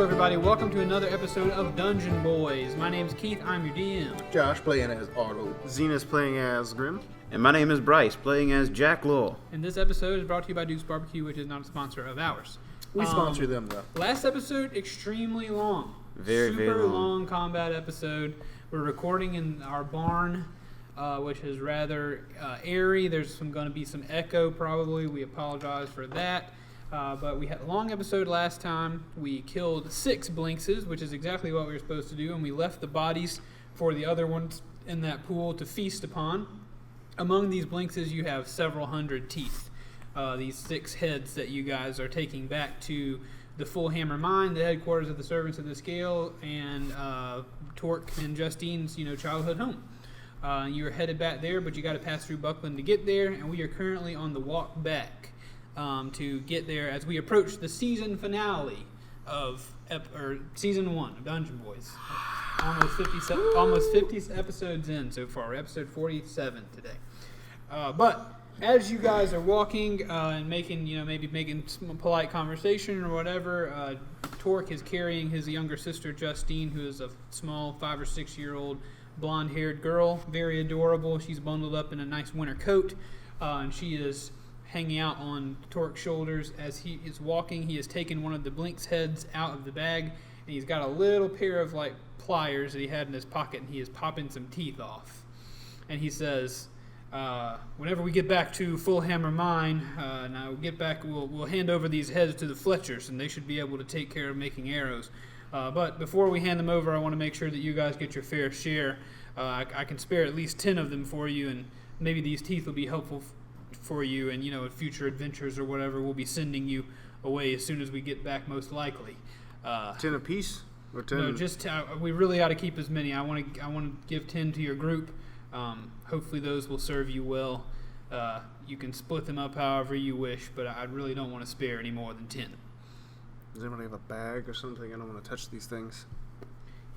everybody. Welcome to another episode of Dungeon Boys. My name's Keith. I'm your DM. Josh playing as Arlo. Zenas playing as Grim. And my name is Brice, playing as Jack Law. And this episode is brought to you by Duke's Barbecue, which is not a sponsor of ours. We sponsor them, though. Last episode, extremely long. Very long combat episode. We're recording in our barn, which is rather airy. There's going to be some echo, probably. We apologize for that. But we had a long episode last time. We killed 6 Blinxes, which is exactly what we were supposed to do, and we left the bodies for the other ones in that pool to feast upon. Among these Blinxes, you have several hundred teeth. These 6 heads that you guys are taking back to the Full Hammer Mine, the headquarters of the Servants of the Scale, and Torque and Justine's, childhood home. You're headed back there, but you got to pass through Buckland to get there, and we are currently on the walk back to get there as we approach the season finale of season 1 of Dungeon Boys. Almost 50 episodes in so far. We're episode 47 today. But as you guys are walking and making, maybe making some polite conversation or whatever, Torque is carrying his younger sister Justine, who is a small 5 or 6 year old blonde-haired girl, very adorable. She's bundled up in a nice winter coat, and she is hanging out on Torque's shoulders as he is walking. He has taken one of the Blinx heads out of the bag, and he's got a little pair of pliers that he had in his pocket, and he is popping some teeth off. And he says, whenever we get back to Full Hammer Mine, we'll hand over these heads to the Fletchers, and they should be able to take care of making arrows. But before we hand them over, I want to make sure that you guys get your fair share. I can spare at least 10 of them for you, and maybe these teeth will be helpful for you, and future adventures or whatever, we'll be sending you away as soon as we get back, most likely. 10 apiece? Or 10? No, just we really ought to keep as many. I want to give 10 to your group. Hopefully those will serve you well. You can split them up however you wish, but I really don't want to spare any more than 10. Does anybody have a bag or something? I don't want to touch these things.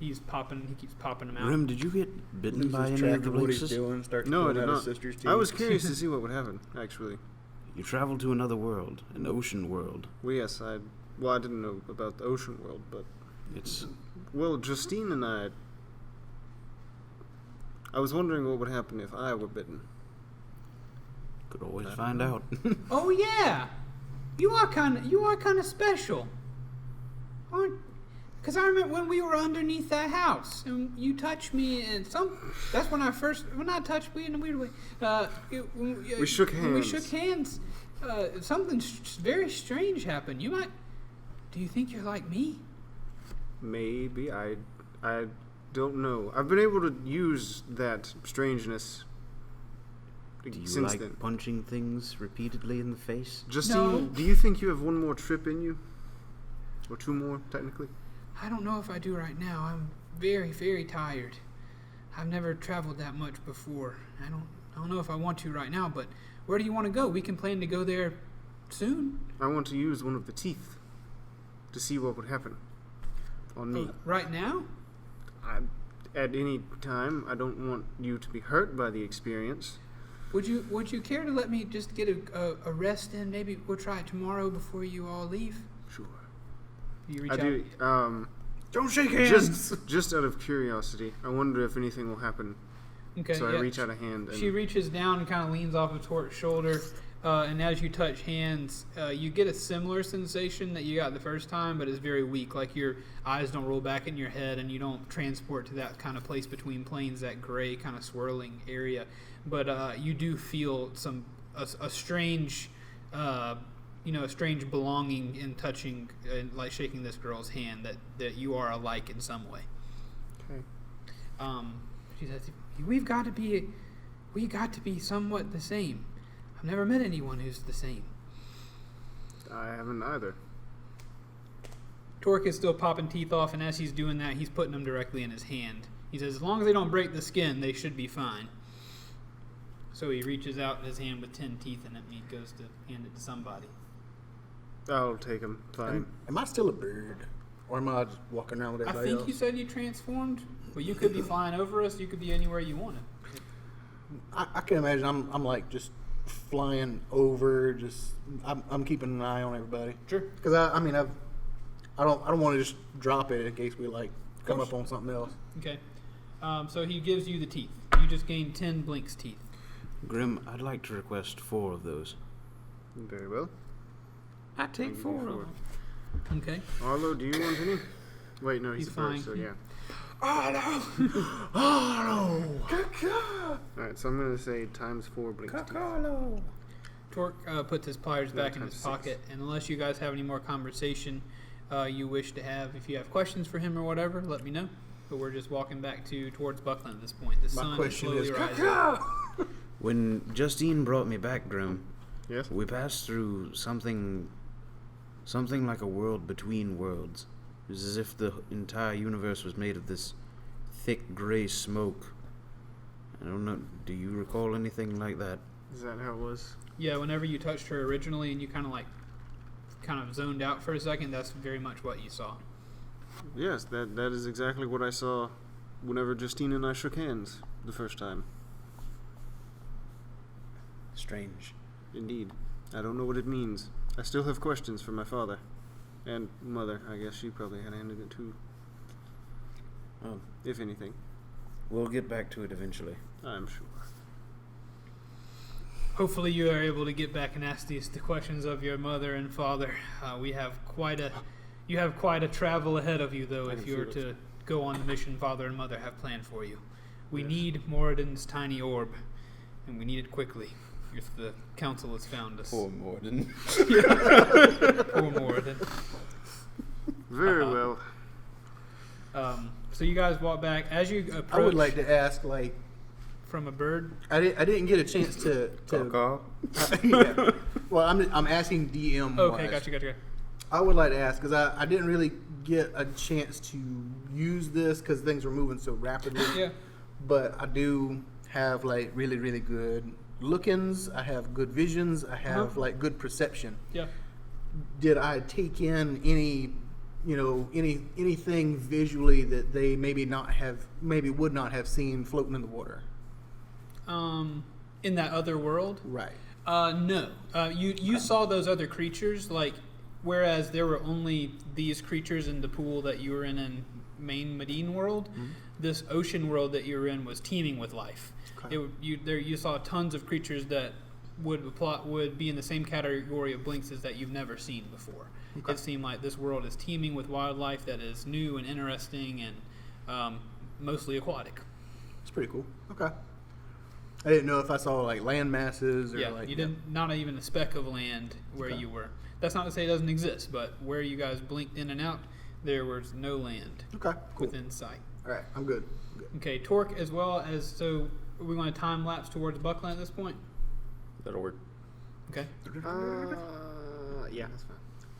He keeps popping them out. Grim, did you get bitten by any of the Blinxes? No, I did not. I was curious to see what would happen, actually. You traveled to another world, an ocean world. Well, yes, I didn't know about the ocean world, but... Justine and I was wondering what would happen if I were bitten. Could always find out. Oh, yeah! You are kind of special. Because I remember when we were underneath that house, and you touched me, and that's when I touched me in a weird way. We shook hands. When we shook hands, something very strange happened. Do you think you're like me? Maybe. I don't know. I've been able to use that strangeness Do you since like then. Punching things repeatedly in the face? Justine, No. Do you think you have one more trip in you? Or 2 more, technically? I don't know if I do right now. I'm very, very tired. I've never traveled that much before. I don't know if I want to right now, but where do you want to go? We can plan to go there soon. I want to use one of the teeth to see what would happen on me. Right now? At any time. I don't want you to be hurt by the experience. Would you care to let me just get a rest in? Maybe we'll try it tomorrow before you all leave. Sure. You reach I out. do. Don't shake hands! Just out of curiosity, I wonder if anything will happen. Okay. So yeah. I reach out a hand. And She reaches down and kind of leans off of Torque's shoulder, and as you touch hands, you get a similar sensation that you got the first time, but it's very weak. Like your eyes don't roll back in your head, and you don't transport to that kind of place between planes, that gray kind of swirling area. But you do feel a strange, a strange belonging in touching, like shaking this girl's hand. That you are alike in some way. Okay. She says, "We got to be somewhat the same. I've never met anyone who's the same." I haven't either. Torque is still popping teeth off, and as he's doing that, he's putting them directly in his hand. He says, as long as they don't break the skin, they should be fine. So he reaches out his hand with 10 teeth in it, and he goes to hand it to somebody. I'll take him. Fine. Am I still a bird? Or am I just walking around with I everybody think else? you said you transformed, but you could be flying over us. You could be anywhere you wanted. I can imagine I'm like just flying over. I'm keeping an eye on everybody. Sure. Because I mean I've I don't want to just drop it in case we like come course. up on something else. Okay. So he gives you the teeth. You just gained 10 Blinx teeth. Grim, I'd like to request 4 of those. Very well. I take I'll give 4 you of 4. them. Okay. Arlo, do you want any? Wait, no, he's He's the first, so fine. yeah. Oh Alright, so I'm going to say times 4 Blinx teeth. no! Torque puts his pliers No, back in times his 6. pocket, and unless you guys have any more conversation you wish to have, if you have questions for him or whatever, let me know. But we're just walking back towards Buckland at this point. The My sun question is is, slowly rising. When Justine brought me back, Grim, Yes? we passed through something like a world between worlds. It was as if the entire universe was made of this thick gray smoke. I don't know. Do you recall anything like that? Is that how it was? Yeah, whenever you touched her originally and you kind of zoned out for a second, that's very much what you saw. Yes, that is exactly what I saw whenever Justine and I shook hands the first time. Strange. Indeed. I don't know what it means. I still have questions for my father. And mother. I guess she probably had a hand in it too. Oh, If anything. we'll get back to it eventually. I'm sure. Hopefully you are able to get back and ask the questions of your mother and father. You have quite a travel ahead of you, though, I if can you were feel to go on the mission father and mother have planned for you. We Yes. need Moradin's tiny orb, and we need it quickly, if the council has found us. Poor Morden. Poor Moradin. Very Uh-huh. well. So you guys walk back. As you approach I would like to ask, like, from a bird, I didn't get a chance to Caw-caw. yeah. Well, I'm asking DM. okay, wise. gotcha. I would like to ask because I didn't really get a chance to use this because things were moving so rapidly. Yeah. But I do have like really really good lookings. I have good visions. I have like good perception. Yeah. Did I take in any, anything visually that they maybe would not have seen floating in the water? In that other world? Right. No. You saw those other creatures, whereas there were only these creatures in the pool that you were in main Mediene world. Mm-hmm. This ocean world that you were in was teeming with life. Okay. You saw tons of creatures that would be in the same category of Blinxes that you've never seen before. Okay. It seemed like this world is teeming with wildlife that is new and interesting and mostly aquatic. It's pretty cool. Okay. I didn't know if I saw like land masses or Yeah, like you didn't. Not even a speck of land where Okay. you were. That's not to say it doesn't exist, but where you guys blinked in and out, there was no land Okay. Cool. within sight. All right. I'm good. Okay, Torque as well as so. We want to time lapse towards Buckland at this point. That'll work. Okay, Yeah, that's fine.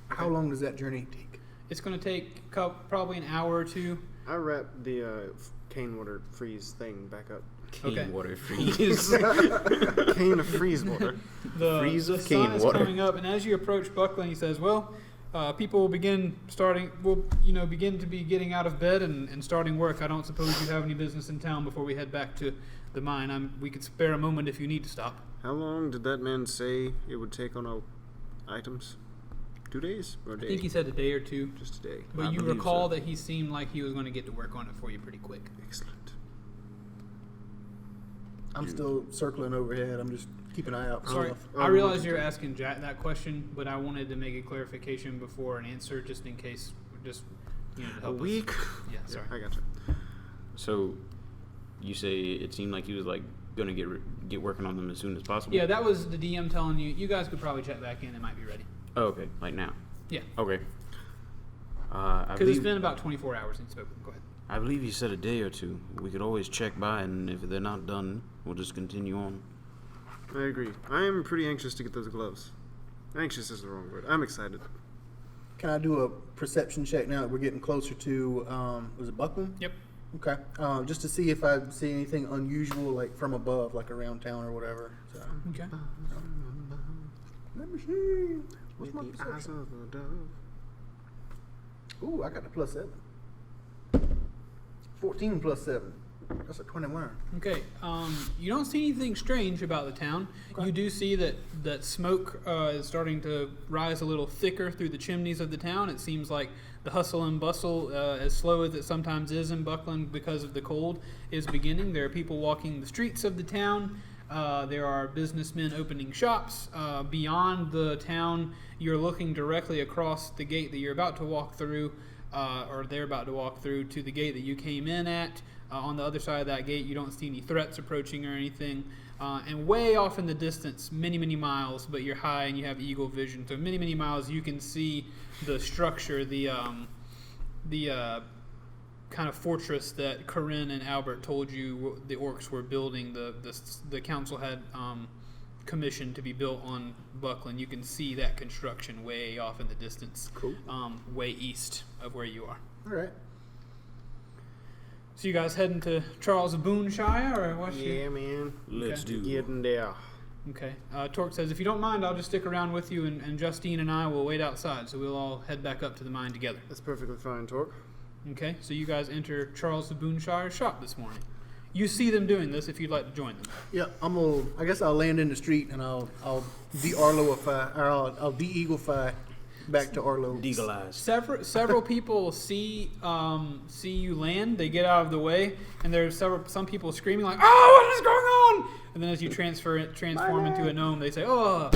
How long does that journey take? it's going to take probably an hour or two. I wrap the cane water freeze thing back up. Cane Okay. water freeze. Cane of freeze water. The, Freeze the of sun cane is water. coming up, and as you approach Buckland, he says, "Well, people will begin to be getting out of bed and starting work. I don't suppose you have any business in town before we head back to the mine. We could spare a moment if you need to stop." How long did that man say it would take on our items? 2 days or a I day? think he said a day or two, Just a day. but I you believe recall so. that he seemed like he was going to get to work on it for you pretty quick. Excellent. I'm still circling overhead. I'm just keeping an eye out for Sorry, stuff. I realize you're asking Jack that question, but I wanted to make a clarification before an answer, just in case, to A help us. week? Yeah, sorry. I gotcha. So, you say it seemed like he was like gonna get working on them as soon as possible. Yeah, that was the DM telling you. You guys could probably check back in. It might be ready. Oh, okay. Like now. Yeah, Okay. I because it's believe, been about 24 hours since spoken. Go ahead. I believe you said a day or two. We could always check by, and if they're not done, we'll just continue on. I agree. I am pretty anxious to get those gloves. Anxious is the wrong word. I'm excited. Can I do a perception check now that we're getting closer to, was it Buckland? Yep. Okay. Just to see if I see anything unusual, like from above, like around town or whatever. So. Okay. Let me see. What's With my the eyes perception? of a dove. Ooh, I got the +7. 14 +7. That's a 21. Okay. You don't see anything strange about the town. Okay. You do see that smoke is starting to rise a little thicker through the chimneys of the town. It seems like the hustle and bustle, as slow as it sometimes is in Buckland because of the cold, is beginning. There are people walking the streets of the town. There are businessmen opening shops. Beyond the town, you're looking directly across the gate that you're about to walk through, or they're about to walk through, to the gate that you came in at. On the other side of that gate, you don't see any threats approaching or anything. And way off in the distance, many, many miles, but you're high and you have eagle vision, so many, many miles, you can see the structure, the kind of fortress that Corinne and Albert told you the orcs were building. The council had commissioned to be built on Buckland. You can see that construction way off in the distance. Cool. Way east of where you are. All right. So you guys heading to Charles of Boonshire, or what's Yeah, man. Let's Okay. do it. Getting there. Okay. Torque says, if you don't mind, I'll just stick around with you, and Justine and I will wait outside, so we'll all head back up to the mine together. That's perfectly fine, Torque. Okay, so you guys enter Charles of Boonshire's shop this morning. You see them doing this if you'd like to join them. Yeah, I guess I'll land in the street and I'll de-Arloify, or I'll de-eaglefy back to Arlo. Deagle eyes. Several people see you land. They get out of the way, and there's some people screaming like, "Oh, what is going on?" And then as you transform into a gnome, they say, "Oh,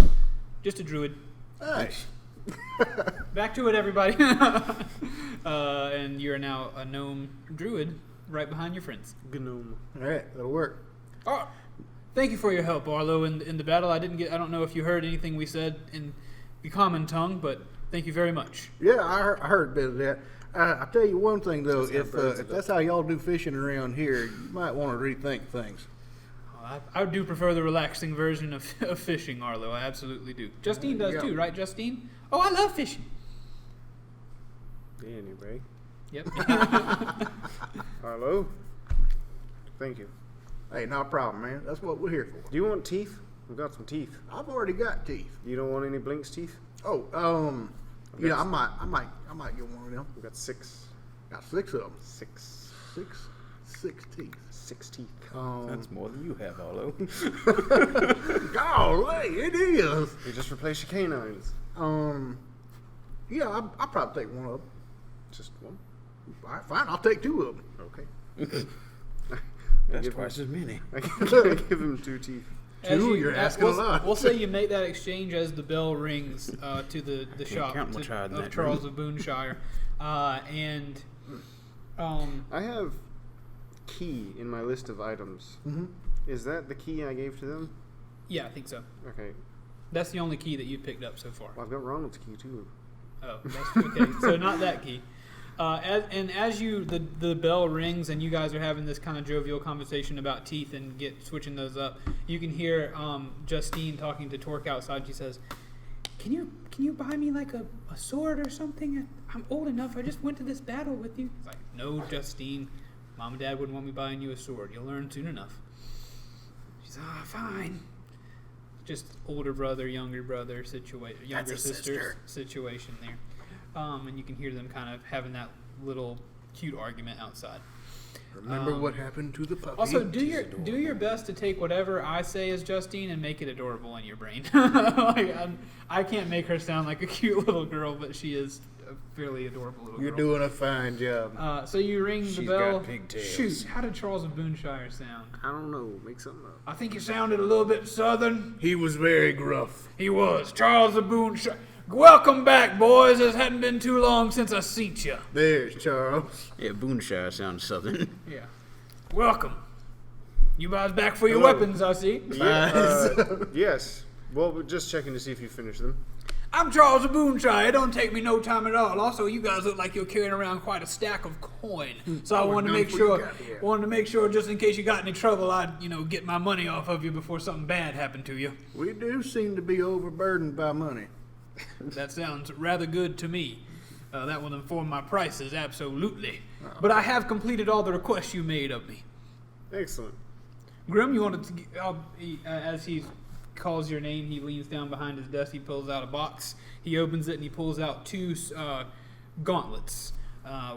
just a druid." Nice. Back to it, everybody. And you're now a gnome druid right behind your friends. Gnome. All right, that'll work. Oh, thank you for your help, Arlo, in the battle. I don't know if you heard anything we said in the common tongue, but thank you very much. Yeah, I heard a bit of that. I'll tell you one thing though, Just have birds if of that's how y'all do fishing around here, you might want to rethink things. I do prefer the relaxing version of fishing, Arlo. I absolutely do. Justine does Yeah. too, right, Justine? Oh, I love fishing. Anyway. Yep. Arlo? Thank you. Hey, no problem, man. That's what we're here for. Do you want teeth? We've got some teeth. I've already got teeth. You don't want any Blinx teeth? Oh, yeah, I might get one of them. We've got 6. Got 6 of them. 6. Six teeth. 6 teeth. That's more than you have, Arlo. Golly, it is. We just replaced your canines. Yeah, I'll probably take one of them. Just one? All right, fine, I'll take 2 of them. Okay. That's twice as many. I give him 2 teeth. You're asking a lot. We'll say you make that exchange as the bell rings to the shop count much higher than of that, Charles of Boonshire. And I have key in my list of items. Mm-hmm. Is that the key I gave to them? yeah, I think so. Okay. That's the only key that you've picked up so far. Well, I've got Ronald's key too. Oh, that's okay. So not that key. As the bell rings and you guys are having this kind of jovial conversation about teeth and switching those up, you can hear Justine talking to Torque outside. She says, "Can you buy me like a sword or something? I'm old enough. I just went to this battle with you." It's like, "No, Justine. Mom and Dad wouldn't want me buying you a sword. You'll learn soon enough." She's fine. Just older brother, younger brother situation, younger sister situation there. And you can hear them kind of having that little cute argument outside. Remember what happened to the puppy? Also, do your best to take whatever I say as Justine and make it adorable in your brain. Like, I can't make her sound like a cute little girl, but she is a fairly adorable little You're girl. doing a fine job. So you ring the She's bell. got pigtails. Shoot, how did Charles of Boonshire sound? I don't know. Make something up. I think he sounded a little bit southern. He was very gruff. He was. Charles of Boonshire. Welcome back, boys. It hadn't been too long since I seen you. There's Charles. Yeah, Boonshire sounds southern. Yeah. Welcome. You guys back for your Hello. weapons, I see. Yes. Well, we're just checking to see if you finished them. I'm Charles of Boonshire. It don't take me no time at all. Also, you guys look like you're carrying around quite a stack of coin. So I wanted to make sure, just in case you got any trouble, I'd get my money off of you before something bad happened to you. We do seem to be overburdened by money. That sounds rather good to me. That will inform my prices, absolutely. But I have completed all the requests you made of me. Excellent. Grim, you wanted to, as he calls your name, he leans down behind his desk, he pulls out a box, he opens it, and he pulls out 2 gauntlets,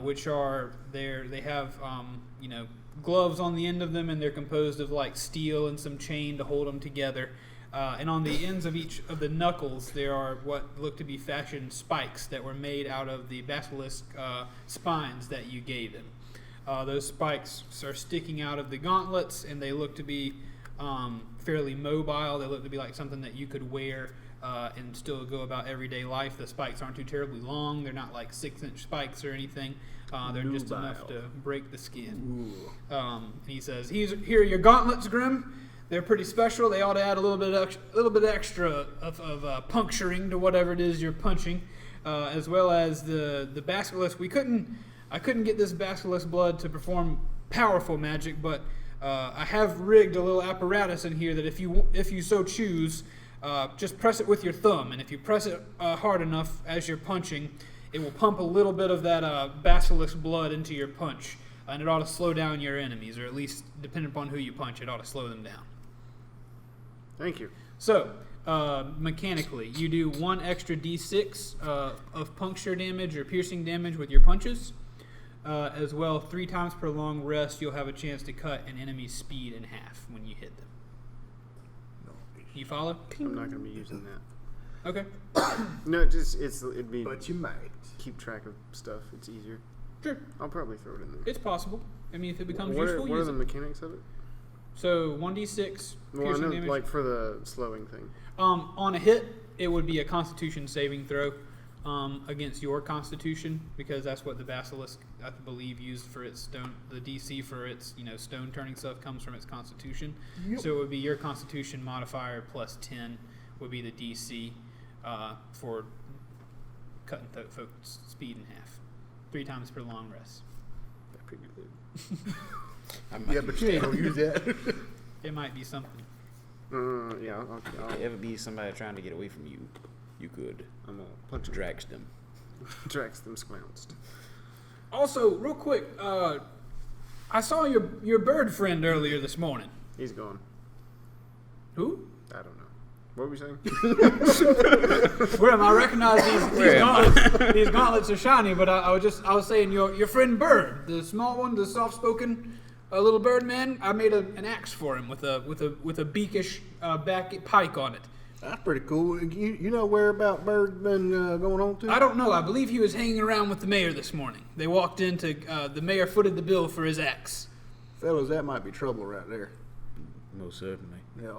which are there. They have, gloves on the end of them, and they're composed of like steel and some chain to hold them together. And on the ends of each of the knuckles, there are what look to be fashioned spikes that were made out of the basilisk spines that you gave him. Those spikes are sticking out of the gauntlets, and they look to be fairly mobile. They look to be like something that you could wear and still go about everyday life. The spikes aren't too terribly long. They're not like 6-inch spikes or anything. They're just enough to break the skin. He says, "Here are your gauntlets, Grim. They're pretty special. They ought to add a little bit extra of puncturing to whatever it is you're punching, as well as the basilisk. I couldn't get this basilisk blood to perform powerful magic, but I have rigged a little apparatus in here that if you so choose, just press it with your thumb, and if you press it hard enough as you're punching, it will pump a little bit of that basilisk blood into your punch, and it ought to slow down your enemies, or at least, depending upon who you punch, it ought to slow them down." Thank you. So, mechanically, you do 1 extra d6 of puncture damage or piercing damage with your punches. As well, 3 times per long rest, you'll have a chance to cut an enemy's speed in half when you hit them. You follow? I'm not going to be using that. Okay. No, it'd be. But you might. Keep track of stuff. It's easier. Sure. I'll probably throw it in there. It's possible. I mean, if it becomes What useful, are use the it. mechanics of it? So, 1d6 Well, I piercing know, damage. like for the slowing thing. On a hit, it would be a Constitution saving throw against your Constitution, because that's what the basilisk, I believe, used for its stone. The DC for its stone turning stuff comes from its Constitution. Yep. So it would be your Constitution modifier plus 10 would be the DC for cutting folks' speed in half, 3 times per long rest. That's pretty good. Yeah, but you ain't gonna use that. It might be something. Yeah, If it ever be somebody trying to get away from you, you could I'm gonna punch drax them. Drax them sclounced. Also, real quick, I saw your bird friend earlier this morning. He's gone. Who? I don't know. What were we saying? Grim, I recognize these gauntlets are shiny, but I was saying your friend Bird, the small one, the soft-spoken little bird man. I made an axe for him with a beakish back pike on it. That's pretty cool. You know where about Bird's been going on to? I don't know. I believe he was hanging around with the mayor this morning. They walked into the mayor footed the bill for his axe. Fellas, that might be trouble right there. Most certainly. Yeah.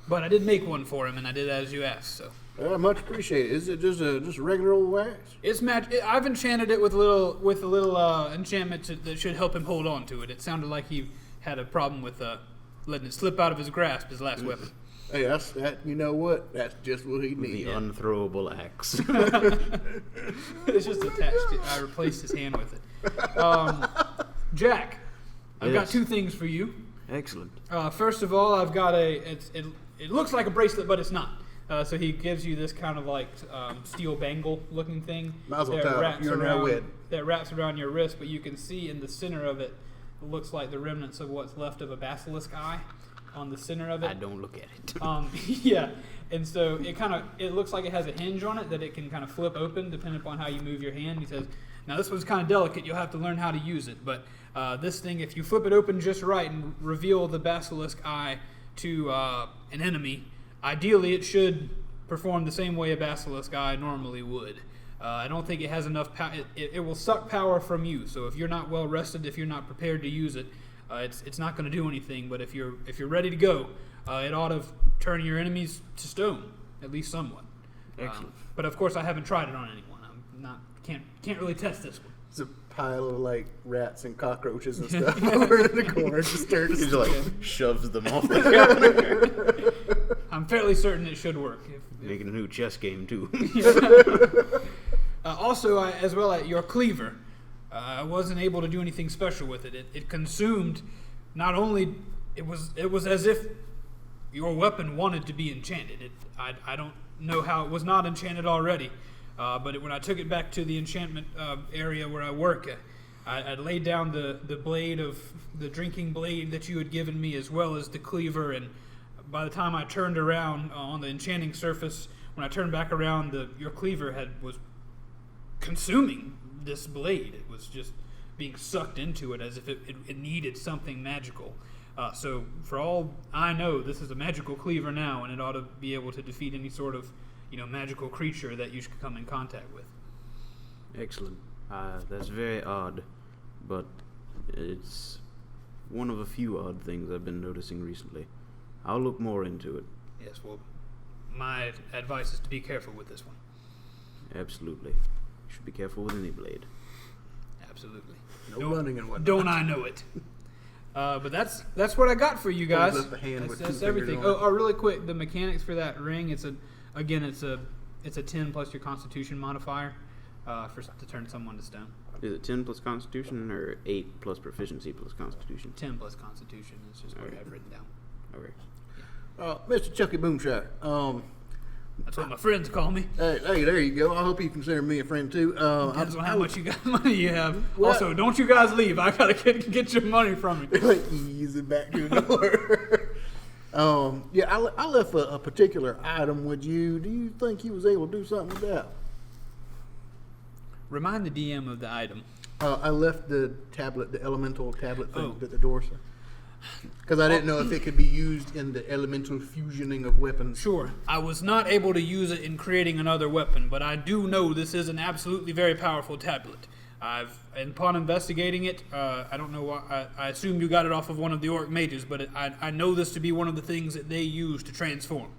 But I did make one for him, and I did as you asked. So Much appreciated. Is it just a regular old axe? it's I've enchanted it with a little enchantment that should help him hold on to it. It sounded like he had a problem with letting it slip out of his grasp, his last weapon. Hey, that. You know what? That's just what he needs. The unthrowable axe. It's just attached. I replaced his hand with it. Jack, I've got Yes. 2 things for you. Excellent. First of all, I've got it looks like a bracelet, but it's not. So he gives you this kind of like steel bangle looking thing Might as well tie you're now wed. that wraps around your wrist, but you can see in the center of it, it looks like the remnants of what's left of a basilisk eye on the center of it. I don't look at it. Yeah, and so it looks like it has a hinge on it that it can kind of flip open depending upon how you move your hand. He says, now this one's kind of delicate, you'll have to learn how to use it, but this thing, if you flip it open just right and reveal the basilisk eye to an enemy, ideally it should perform the same way a basilisk eye normally would. I don't think it has enough power. It will suck power from you, so if you're not well rested, if you're not prepared to use it, it's not going to do anything. But if you're ready to go, it ought to turn your enemies to stone, at least somewhat. Excellent. But of course, I haven't tried it on anyone. Can't really test this one. It's a pile of like rats and cockroaches and stuff over in the corner. Just starts. He just like shoves them off the counter. I'm fairly certain it should work. Making a new chess game too. Also, as well as your cleaver, I wasn't able to do anything special with it. It consumed. Not only it was as if your weapon wanted to be enchanted. I don't know how it was not enchanted already. But when I took it back to the enchantment area where I work, I laid down the blade of the drinking blade that you had given me, as well as the cleaver. And by the time I turned around on the enchanting surface, when I turned back around, your cleaver was consuming this blade. It was just being sucked into it as if it needed something magical. So for all I know, this is a magical cleaver now, and it ought to be able to defeat any sort of magical creature that you should come in contact with. Excellent. That's very odd, but it's one of a few odd things I've been noticing recently. I'll look more into it. Yes, well, my advice is to be careful with this one. Absolutely. You should be careful with any blade. Absolutely. No running and whatnot. Don't I know it? But that's what I got for you guys. Holds up the hand with That's two everything. fingers on it. Oh, really quick, the mechanics for that ring. It's a 10 plus your Constitution modifier to turn someone to stone. Is it 10 plus Constitution or 8 plus Proficiency plus Constitution? 10 plus Constitution is just what I have written down. Okay. Mr. Chucky Boomshire. That's what my friends call me. Hey, there you go. I hope you consider me a friend too. Depends on how much money you have. What? Also, don't you guys leave. I gotta get your money from you. Easy back to the door. Yeah, I left a particular item with you. Do you think he was able to do something with that? Remind the DM of the item. I left the tablet, the elemental tablet thing Oh. at the door, sir. Because I didn't know if it could be used in the elemental fusioning of weapons. Sure, I was not able to use it in creating another weapon, but I do know this is an absolutely very powerful tablet. Upon investigating it, I don't know why, I assume you got it off of one of the orc mages, but I know this to be one of the things that they use to transform.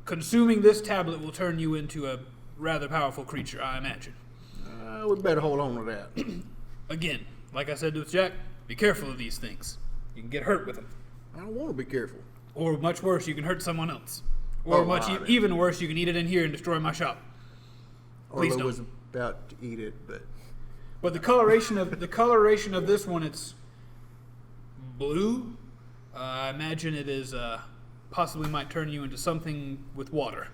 Consuming this tablet will turn you into a rather powerful creature, I imagine. We better hold on to that. Again, like I said to Jack, be careful of these things. You can get hurt with them. I don't want to be careful. Or much worse, you can hurt someone else. Or even worse, you can eat it in here and destroy my shop. Please Arlo don't. was about to eat it, but But the coloration of this one, it's blue. I imagine it is possibly might turn you into something with water.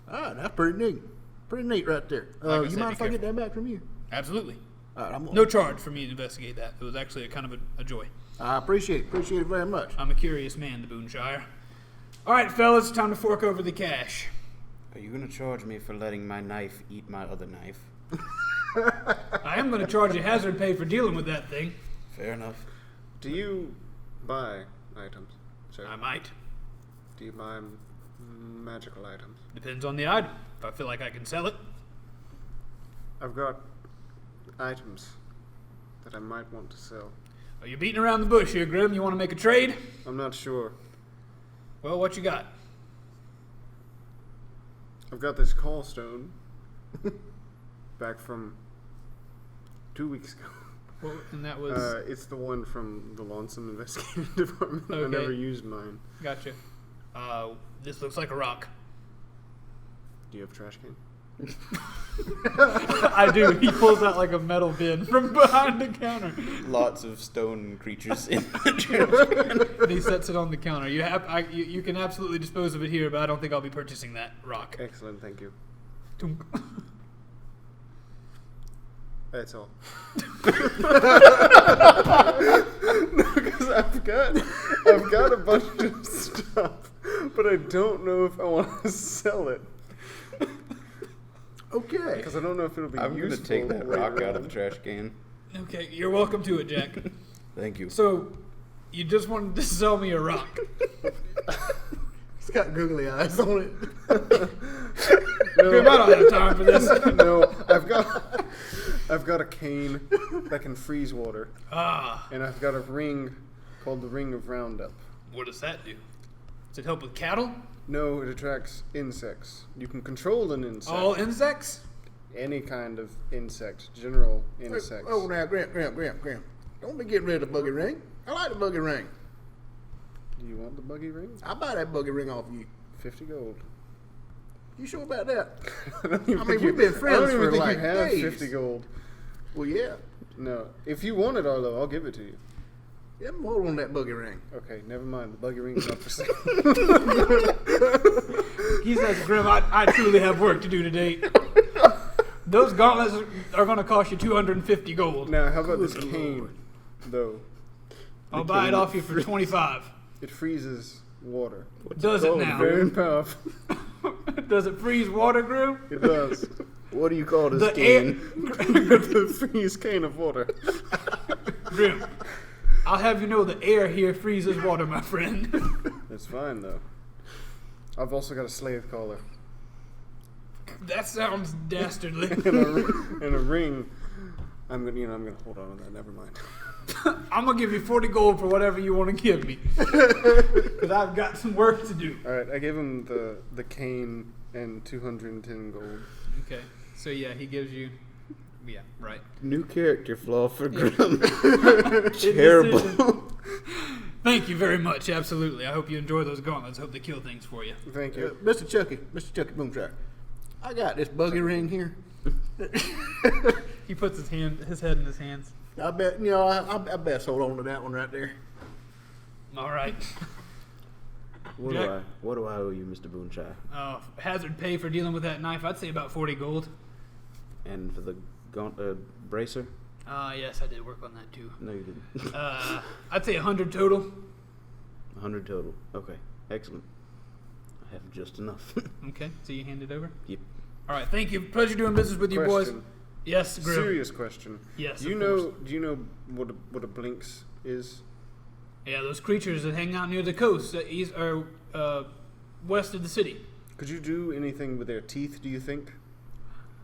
that's pretty neat. Pretty neat right there. Like I You said, mind be if I get careful. that back from you? Absolutely. All right, No charge for me to investigate that. It was actually a kind of a joy. I appreciate it. Appreciate it very much. I'm a curious man, the Boonshire. All right, fellas, time to fork over the cash. Are you going to charge me for letting my knife eat my other knife? I am going to charge you hazard pay for dealing with that thing. Fair enough. Do you buy items, sir? I might. Do you buy magical items? Depends on the item. If I feel like I can sell it. I've got items that I might want to sell. Are you beating around the bush here, Grim? You want to make a trade? I'm not sure. Well, what you got? I've got this call stone back from 2 weeks ago. Well, and that was... It's the one from the Lonesome Investigating Department. I Okay. never used mine. Gotcha. This looks like a rock. Do you have a trash can? I do. He pulls out like a metal bin from behind the counter. Lots of stone creatures in the And he sets it on the counter. You can absolutely dispose of it here, but I don't think I'll be purchasing that rock. Excellent, thank you. Tunk. That's all. Because I've got a bunch of stuff, but I don't know if I want to sell it. Okay. Because I don't know if it'll be I'm going useful. to take that later rock out of on. the trash can. Okay, you're welcome to it, Jack. Thank you. So, you just wanted to sell me a rock. It's got googly eyes on it. Grim, I don't have time for this. No, I've got a cane that can freeze water, and I've got a ring called the Ring of Roundup. What does that do? Does it help with cattle? No, it attracts insects. You can control an insect. All insects? Any kind of insect, general insects. Oh, now, Graham. Don't be getting rid of the buggy ring. I like the buggy ring. Do you want the buggy ring? I'll buy that buggy ring off you. 50 gold. You sure about that? I don't even I think mean, we've been friends I don't even for think like you have days. 50 gold. Well, yeah. No. If you want it, Arlo, I'll give it to you. Yeah, I'm holding on that buggy ring. Okay, never mind. The buggy ring's not for sale. He says, Grim, I truly have work to do today. Those gauntlets are going to cost you 250 gold. Now, how about this Good cane, Lord. though? I'll buy it off you for 25. It freezes water. Does it now? Very powerful. Does it freeze water, Grim? It does. What do you call this The cane? The freeze cane of water. Grim, I'll have you know the air here freezes water, my friend. It's fine though. I've also got a slave collar That sounds dastardly. and a ring. I'm gonna hold on to that. Never mind. I'm gonna give you 40 gold for whatever you want to give me, because I've got some work to do. All right, I gave him the cane and 210 gold. Okay, so yeah, he gives you. Yeah, right. New character flaw for Grim. Decision. Terrible. Thank you very much. Absolutely. I hope you enjoy those gauntlets. Hope they kill things for you. Thank you. Mr. Chucky Boomshire, I got this buggy ring here. He puts his head in his hands. I bet, I best hold on to that one right there. All right. What Jack? do I owe you, Mr. Boonshire? Hazard pay for dealing with that knife. I'd say about 40 gold. And for the bracer? Yes, I did work on that too. No, you didn't. I'd say 100 total. 100 total. Okay, excellent. I have just enough. Okay, so you hand it over? Yep. All right, thank you. Pleasure doing business with you boys. Question. Yes, Grim. Serious question. Yes, Do you of know? course. Do you know what a Blinx is? Yeah, those creatures that hang out near the coast, east or west of the city. Could you do anything with their teeth? Do you think?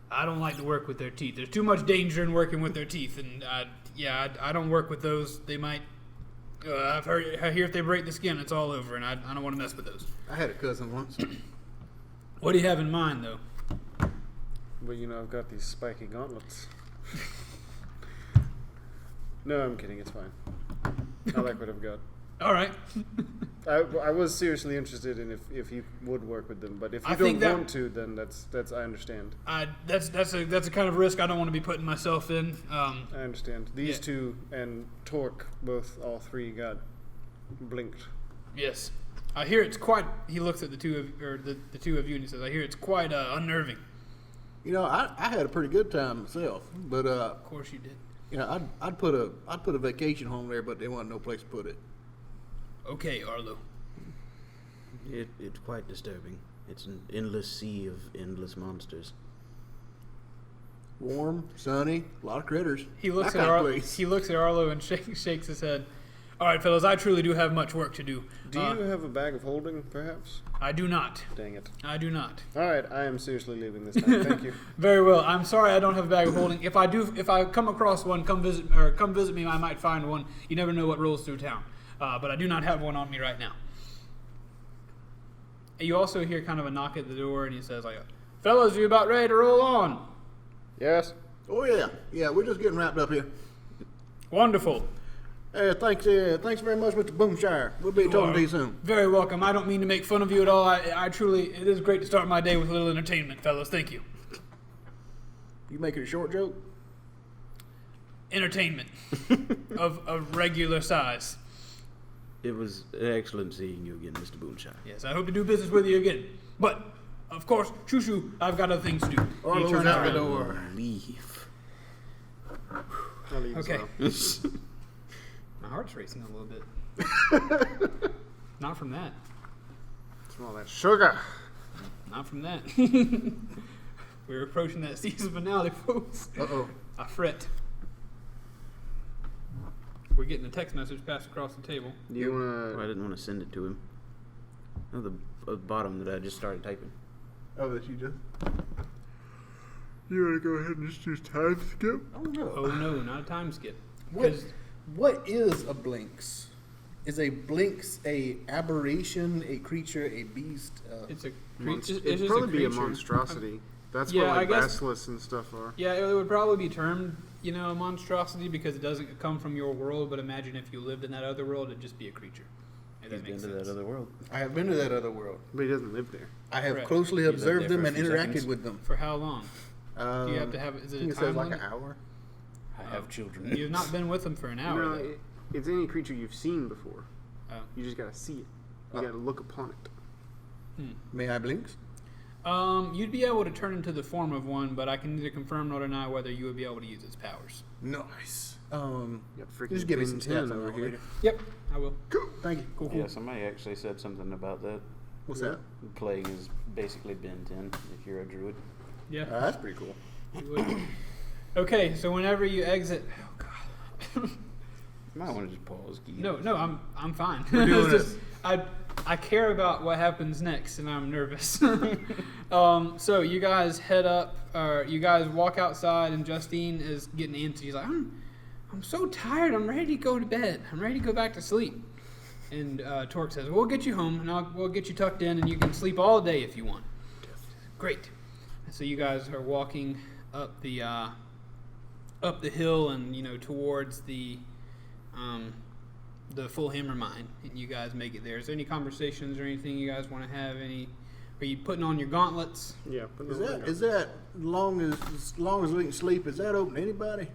I don't like to work with their teeth. There's too much danger in working with their teeth, and I don't work with those. They might. I hear if they break the skin, it's all over, and I don't want to mess with those. I had a cousin once. What do you have in mind, though? Well, I've got these spiky gauntlets. No, I'm kidding. It's fine. I like what I've got. All right. I was seriously interested in if you would work with them, but if you I think don't want to, then that's I understand. That's a kind of risk I don't want to be putting myself in. I understand. These Yeah. two and Torque, all three got blinked. Yes. I hear it's quite. He looks at the two of you and he says, "I hear it's quite unnerving." I had a pretty good time myself, but Of course you did. I'd put a vacation home there, but there wasn't no place to put it. Okay, Arlo. It's quite disturbing. It's an endless sea of endless monsters. Warm, sunny, a lot of critters. He looks That at kind of Arlo. place. He looks at Arlo and shakes his head. All right, fellas, I truly do have much work to do. Do you have a bag of holding, perhaps? I do not. Dang it. I do not. All right, I am seriously leaving this time. Thank you. Very well. I'm sorry I don't have a bag of holding. If I come across one, come visit me. I might find one. You never know what rolls through town. But I do not have one on me right now. You also hear kind of a knock at the door, and he says, "Fellas, you about ready to roll on?" Yes. Oh yeah, we're just getting wrapped up here. Wonderful. Thanks very much, Mr. Boomshire. We'll be talking to you soon. Very welcome. I don't mean to make fun of you at all. I truly, it is great to start my day with a little entertainment, fellas. Thank you. You making a short joke? Entertainment of regular size. It was excellent seeing you again, Mr. Boonshire. Yes, I hope to do business with you again. But, of course, shoo, I've got other things to do. Arlo's He turns out the around. door. Leave. I'll leave Okay. as well. My heart's racing a little bit. Not from that. From all that sugar. Not from that. We're approaching that season finale, folks. Uh-oh. I fret. We're getting a text message passed across the table. Do you I wanna? didn't want to send it to him. Oh, the bottom that I just started typing. Oh, that you just? You wanna go ahead and just do time skip? Oh no. Oh no, not a time skip. What is a Blinx? Is a Blinx a aberration, a creature, a beast? It's a It'd just probably be a creature. monstrosity. That's Yeah, what I guess- basilisks and stuff are. Yeah, it would probably be termed, a monstrosity because it doesn't come from your world. But imagine if you lived in that other world, it'd just be a creature. If He's that been makes to sense. that other world. I have been to that other world. But he doesn't live there. I have Correct. closely lived observed there them for and a few interacted seconds. with them. For how long? Do you have to have? Is I it think a it says time like limit? an hour. I have children. You've not been with them for an hour. No, though. it's any creature you've seen before. Oh. You just gotta see it. You gotta look upon it. May I Blinx? You'd be able to turn into the form of one, but I can neither confirm nor deny whether you would be able to use its powers. Nice. You got freaking Just give me some Ben 10 stats over over here. here. Yep, I will. Thank you. Cool. Yeah, somebody actually said something about that. What's that? Playing is basically Ben 10 if you're a druid. Yeah. That's pretty cool. You would. Okay, so whenever you exit, oh god. You might want to just pause. Keith. No, I'm fine. We're doing It's just, I care about what happens next, and I'm nervous. So you guys head up, or you guys walk outside, and Justine is getting antsy. She's like, I'm so tired. I'm ready to go to bed. I'm ready to go back to sleep. And Torque says, we'll get you home, and we'll get you tucked in, and you can sleep all day if you want. Great. So you guys are walking up the hill, and towards the Full Hammer Mine, and you guys make it there. Is there any conversations or anything you guys want to have? Are you putting on your gauntlets? Yeah. Is that long as we can sleep? Is that open to anybody?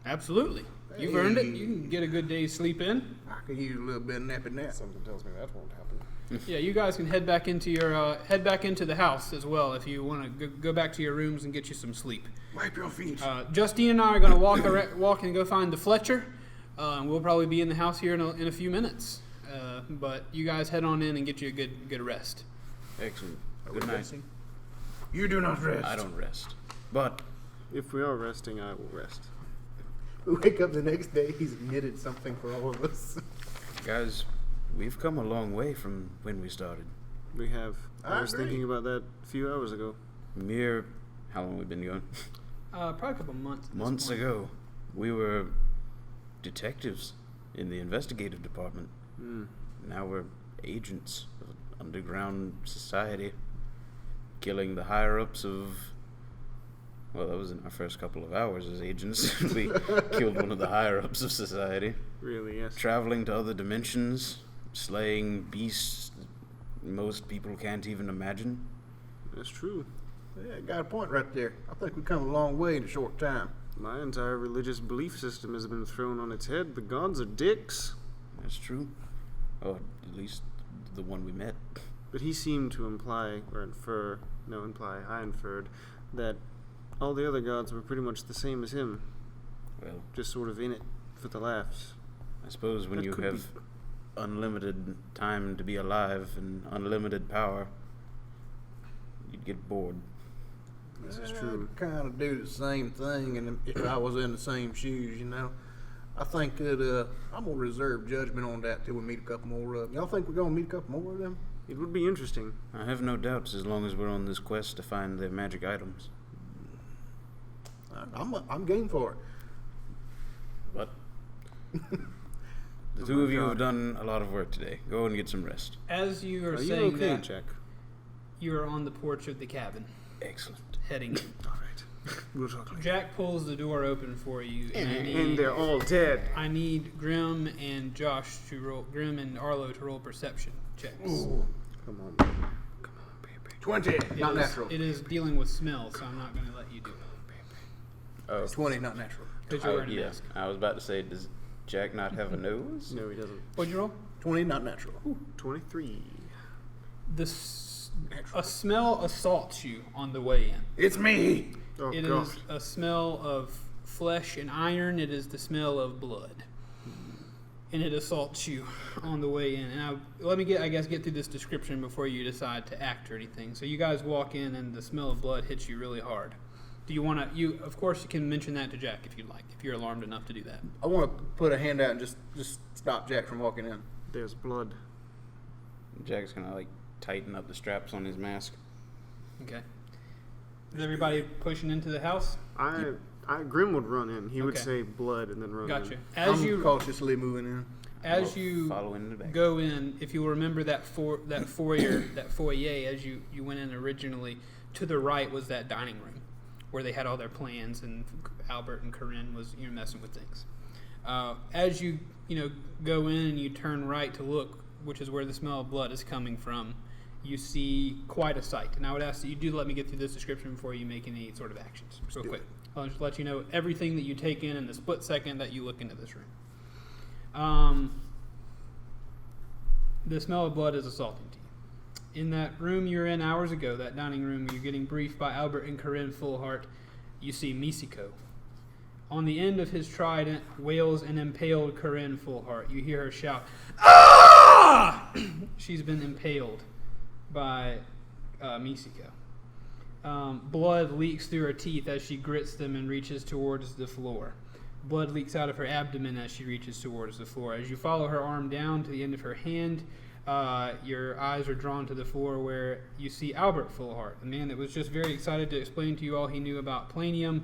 Absolutely. You've earned it. Hey. You can get a good day's sleep in. I could use a little bit of nappy nap. Something tells me that won't happen. Yeah, you guys can head back into the house as well if you want to go back to your rooms and get you some sleep. Wipe your feet. Justine and I are going to walk and go find the Fletcher. We'll probably be in the house here in a few minutes. But you guys head on in and get you a good rest. Excellent. Good night. You do not rest. I don't rest. But If we are resting, I will rest. We wake up the next day, he's knitted something for all of us. guys, we've come a long way from when we started. We have. I I was agree. thinking about that a few hours ago. How long have we been going? Probably a couple months. at this Months point. ago, we were detectives in the investigative department. Now we're agents of an underground society, killing the higher-ups of... Well, that was in our first couple of hours as agents. We killed one of the higher-ups of society. Really, yes. Traveling to other dimensions, slaying beasts most people can't even imagine. That's true. Yeah, got a point right there. I think we've come a long way in a short time. My entire religious belief system has been thrown on its head. The gods are dicks. That's true. Or at least the one we met. But he seemed to imply, or infer, no, imply, I inferred, that all the other gods were pretty much the same as him. Well, Just sort of in it for the laughs. I suppose when That you could have unlimited time to be alive and unlimited power, you'd get bored. This is true. Kind of do the same thing, and if I was in the same shoes, I think that I'm gonna reserve judgment on that till we meet a couple more of them. Y'all think we're gonna meet a couple more of them? It would be interesting. I have no doubts as long as we're on this quest to find their magic items. I'm game for it. But the Oh two my of you God. have done a lot of work today. Go and get some rest. As you are Are you saying okay, that, Jack? you are on the porch of the cabin, Excellent. heading. All right. We'll talk later. Jack pulls the door open for you, and And they're all dead. I need Grim and Grim and Arlo to roll perception checks. Ooh, Come on, baby. Come on, baby. 20, It not is- natural. It is dealing with smell, so I'm not going to let you do it. Oh, 20, not natural. Because you're wearing a yeah. mask. I was about to say, does Jack not have a nose? No, he doesn't. What'd you roll? 20, not natural. 23. A smell assaults you on the way in. It's me. Oh, It God. is a smell of flesh and iron. It is the smell of blood. And it assaults you on the way in. And let me get through this description before you decide to act or anything. So you guys walk in and the smell of blood hits you really hard. Do you want to, of course you can mention that to Jack if you'd like, if you're alarmed enough to do that. I want to put a hand out and just stop Jack from walking in. There's blood. Jack's gonna tighten up the straps on his mask. Okay. Is everybody pushing into the house? Grim would run in. He would Okay. say blood and then run Gotcha. in. I'm cautiously moving in. As Well, you follow in the back. go in, if you remember that foyer, that foyer, as you went in originally, to the right was that dining room where they had all their plans, and Albert and Corinne was messing with things. As you go in and you turn right to look, which is where the smell of blood is coming from, you see quite a sight. And I would ask that you do let me get through this description before you make any sort of actions. Real quick. I'll just let you know everything that you take in the split second that you look into this room. The smell of blood is assaulting to you. In that room you're in hours ago, that dining room, you're getting briefed by Albert and Corinne Fullheart. You see Misiko. On the end of his trident wails an impaled Corinne Fullheart. You hear her shout, "Ah!" She's been impaled by Misiko. Blood leaks through her teeth as she grits them and reaches towards the floor. Blood leaks out of her abdomen as she reaches towards the floor. As you follow her arm down to the end of her hand, your eyes are drawn to the floor where you see Albert Fullheart, the man that was just very excited to explain to you all he knew about Planium.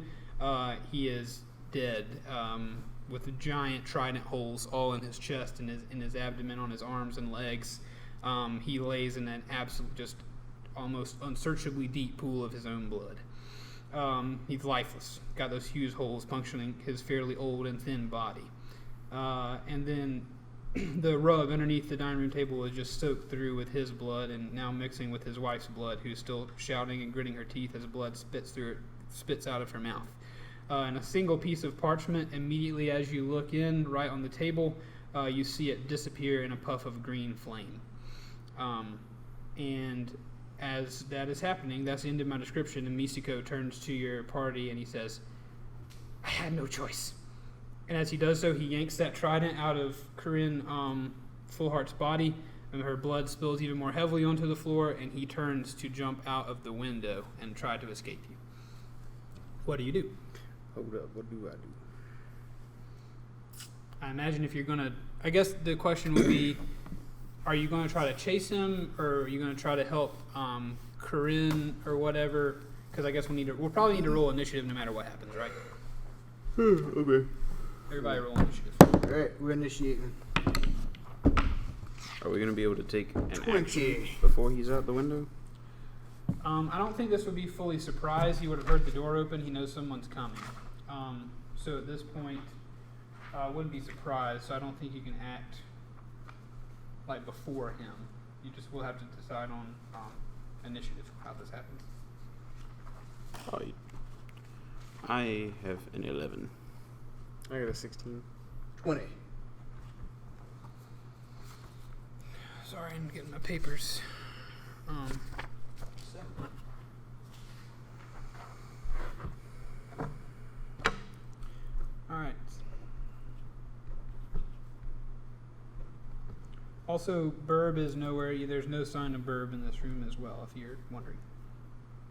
He is dead, with giant trident holes all in his chest and in his abdomen, on his arms and legs. He lays in an absolute, just almost unsearchably deep pool of his own blood. He's lifeless, got those huge holes puncturing his fairly old and thin body. And then the rug underneath the dining room table is just soaked through with his blood and now mixing with his wife's blood, who's still shouting and gritting her teeth as blood spits out of her mouth. And a single piece of parchment, immediately as you look in, right on the table, you see it disappear in a puff of green flame. And as that is happening, that's the end of my description, and Misiko turns to your party and he says, "I had no choice." And as he does so, he yanks that trident out of Corinne Fullheart's body, and her blood spills even more heavily onto the floor, and he turns to jump out of the window and try to escape you. What do you do? Hold up, what do I do? I imagine if you're going to... I guess the question would be, are you going to try to chase him, or are you going to try to help Corinne or whatever? Because I guess we'll probably need to roll initiative no matter what happens, right? Okay. Everybody roll initiative. All right, we're initiating. Are we going to be able to take an 20. action before he's out the window? I don't think this would be fully surprised. He would have heard the door open. He knows someone's coming. So at this point, wouldn't be surprised. So I don't think you can act like before him. You just will have to decide on initiative how this happens. I have an 11. I got a 16. 20. Sorry, I'm getting my papers. All right. Also, Burb is nowhere. There's no sign of Burb in this room as well, if you're wondering.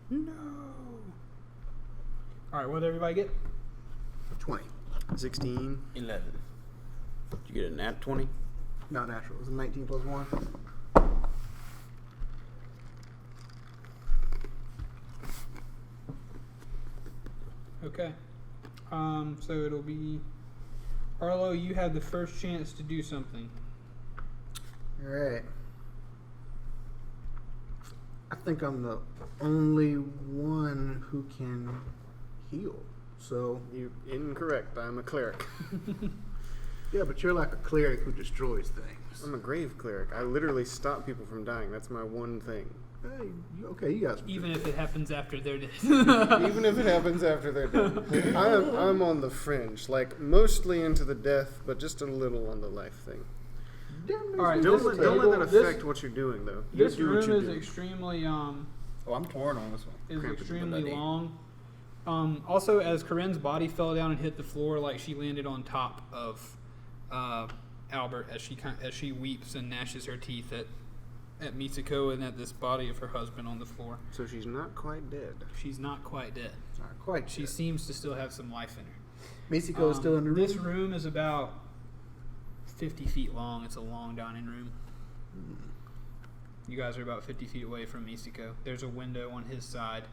No. All right, what did everybody get? 20. 16. 11. Did you get a nat 20? Not natural. It was a 19 plus 1. Okay. So it'll be... Arlo, you have the first chance to do something. All right. I think I'm the only one who can heal. So You incorrect. I'm a cleric. yeah, but you're like a cleric who destroys things. I'm a grave cleric. I literally stop people from dying. That's my one thing. Hey, okay, you guys. Even if it happens after they're dead. Even if it happens after they're dead. I'm on the fringe. Like, mostly into the death, but just a little on the life thing. All right, Don't let that this- affect what you're doing, though. You This do what room you is do. extremely Oh, I'm torn on this one. Cramping extremely bloody. long. Also, as Corinne's body fell down and hit the floor, like she landed on top of Albert as she weeps and gnashes her teeth at Mitsuko and at this body of her husband on the floor. So she's not quite dead. She's not quite dead. Not quite. She seems to still have some life in her. Misiko is still in the room. This room is about 50 feet long. It's a long dining room. You guys are about 50 feet away from Misiko. There's a window on his side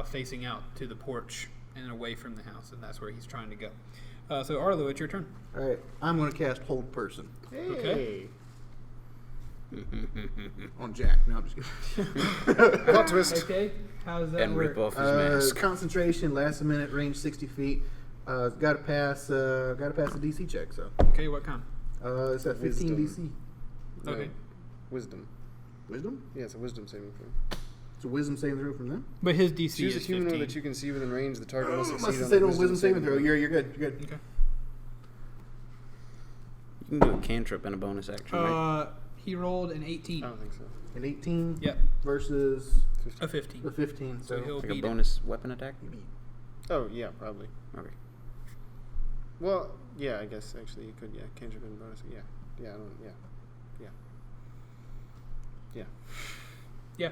facing out to the porch and away from the house, and that's where he's trying to go. So Arlo, it's your turn. All right, I'm going to cast Hold Person Hey. Okay. on Jack. No, I'm just kidding. Plot twist. Okay, how does that And work? rip off his mask. Concentration lasts a minute, range 60 feet. Got to pass the DC check. So Okay, what kind? it's at 15 Wisdom. DC. Okay. Wisdom. Wisdom. Yeah, it's a wisdom saving throw. It's a wisdom saving throw from them. But his DC Choose a is human 15. that you can see within range. The target must Must succeed have on said the on wisdom saving throw. You're good. You're good. Okay. You can do a cantrip and a bonus action, right? He rolled an 18. I don't think so. An 18 Yep, versus a 15. the 15. So So he'll Like a beat it. bonus weapon attack? you beat. Oh, yeah, probably. Okay. Well, yeah, I guess actually you could, yeah. Cantrip and bonus. Yeah. Yeah, I don't, yeah. Yeah. Yeah. Yeah.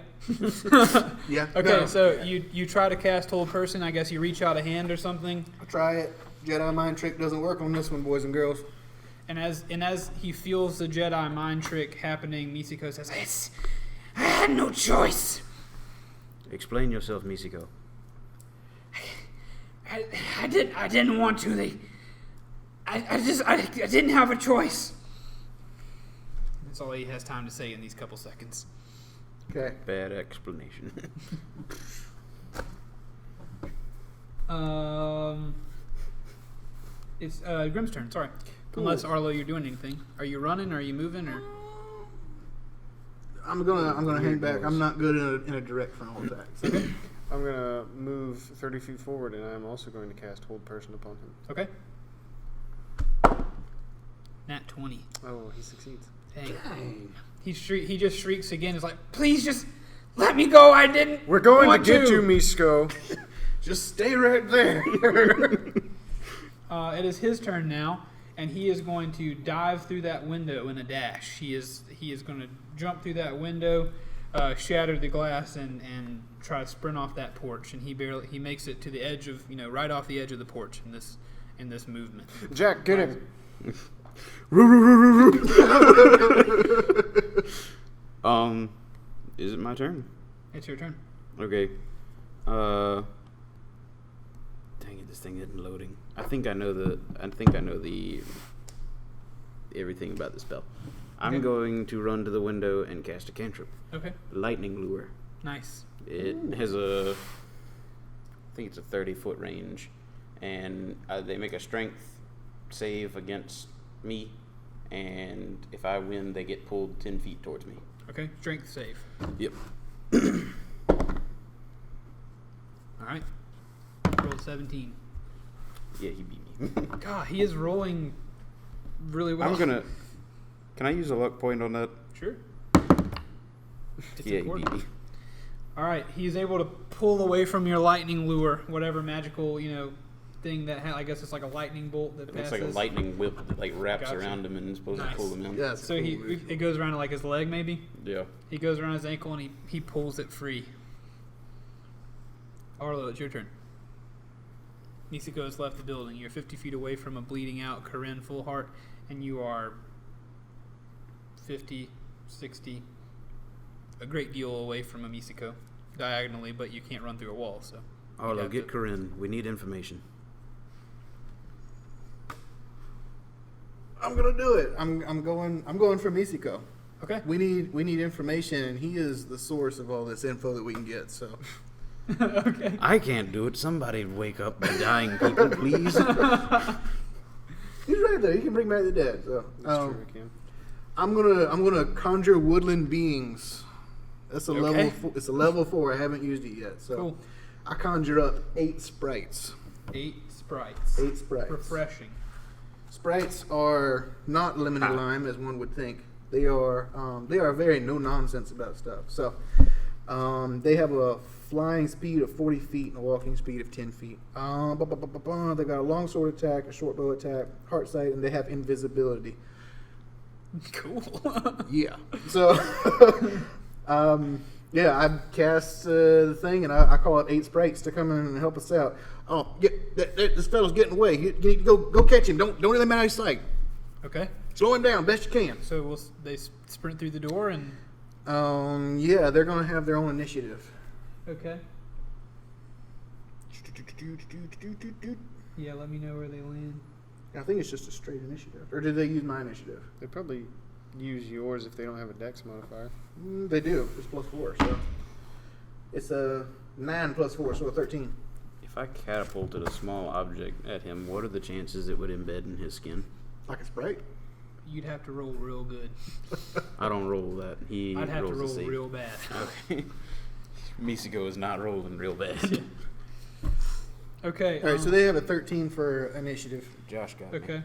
Yeah. Okay, no. so you try to cast hold person. I guess you reach out a hand or something, I'll try it. Jedi mind trick doesn't work on this one, boys and girls. and as he feels the Jedi mind trick happening, Misiko says, "I had no choice. Explain yourself, Misiko. I didn't want to. I didn't have a choice." That's all he has time to say in these couple seconds. Okay. Bad explanation. It's Grimm's turn. Sorry. Unless Arlo, you're doing anything. Are you running? Or are you moving? Or I'm gonna hang back. noise. I'm not good in a direct frontal attack. So. I'm gonna move 30 feet forward, and I'm also going to cast Hold Person upon him. okay. Nat 20. Oh, he succeeds. Dang. He just shrieks again. He's like, "Please, just let me go. I didn't. We're going want to get you, Misko. Just stay right there. It is his turn now, and he is going to dive through that window in a dash. He is going to jump through that window, shatter the glass, and try to sprint off that porch. And he makes it to the edge of right off the edge of the porch in this movement. Jack, get him. Is it my turn? It's your turn. Okay. Dang it, this thing isn't loading. I think I know the everything about the spell. I'm Okay. going to run to the window and cast a cantrip. Okay. Lightning lure. Nice. It has I think it's a 30-foot range, and they make a strength save against me, and if I win, they get pulled 10 feet towards me. Okay. Strength save. Yep. All right. Rolled 17. Yeah, he beat me. God, he is rolling really well. Can I use a luck point on that? Sure. It's Yeah, important. he beat me. All right, he's able to pull away from your lightning lure, whatever magical, thing that I guess it's like a lightning bolt that It passes. looks like a lightning whip that wraps Gotcha. around him and is supposed Nice. to pull him in. Yeah, it's So cool. it goes around like his leg, maybe. Yeah. He goes around his ankle and he pulls it free. Arlo, it's your turn. Nisiko has left the building. You're 50 feet away from a bleeding out Corinne full heart, and you are 50, 60, a great deal away from a Misiko, diagonally, but you can't run through a wall, so. you'd Arlo, have get to- Corinne. We need information. I'm gonna do it. I'm going for Misiko. Okay. We need information, and he is the source of all this info that we can get. So Okay. I can't do it. Somebody wake up the dying people, please. he's right there. He can bring back the dead. So That's true, I can. I'm gonna conjure woodland beings. That's a level. Okay. It's a level 4. I haven't used it yet. So Cool. I conjure up 8 sprites. 8 sprites. 8 sprites. Refreshing. Sprites are not limited lime as one would think. They are very no nonsense about stuff. So they have a flying speed of 40 feet and a walking speed of 10 feet. They got a long sword attack, a short bow attack, heart sight, and they have invisibility. Cool. Yeah. So yeah, I cast the thing and I call up 8 sprites to come in and help us out. Oh, this fellow's getting away. You need to go catch him. Don't let him out of his sight. Okay. Slow him down best you can. So they sprint through the door and. Yeah, they're gonna have their own initiative. Okay. Yeah, let me know where they land. I think it's just a straight initiative. Or did they use my initiative? They probably use yours if they don't have a dex modifier. They do. It's +4, so it's a 9 + 4, so a 13. If I catapulted a small object at him, what are the chances it would embed in his skin? Like a sprite. You'd have to roll real good. I don't roll that. He I'd have to rolls roll the save. real bad. Okay. Misiko is not rolling real bad. Okay. All right, so they have a 13 for initiative. Josh got me. Okay.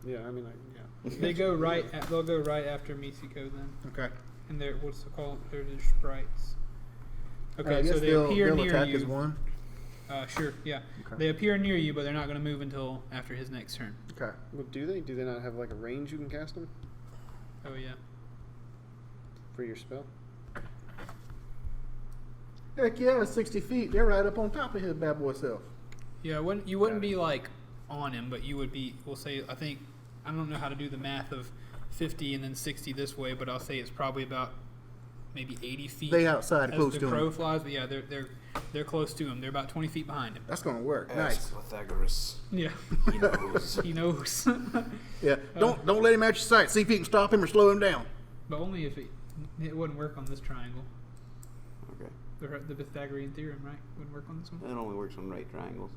Yeah, I mean, yeah. They'll go right after Misiko then, Okay. and they're what's it called? They're the sprites. Okay, I guess so they they'll appear near attack you. as one. Sure, yeah. Okay. They appear near you, but they're not going to move until after his next turn. Okay. Well, do they? Do they not have like a range you can cast them Oh yeah. for your spell? Heck yeah, 60 feet. They're right up on top of his bad boy self. Yeah, you wouldn't be like on him, but you would be. We'll say I think I don't know how to do the math of 50 and then 60 this way, but I'll say it's probably about maybe 80 feet. They outside, as close the to crow him. flies, but yeah, they're close to him. They're about 20 feet behind him. That's gonna work. Ask Nice. Pythagoras. Yeah, He knows. he knows. Yeah. Don't let him out your sight. See if you can stop him or slow him down. But only if it wouldn't work on this triangle. Okay. The Pythagorean theorem, right? Wouldn't work on this one. It only works on right triangles.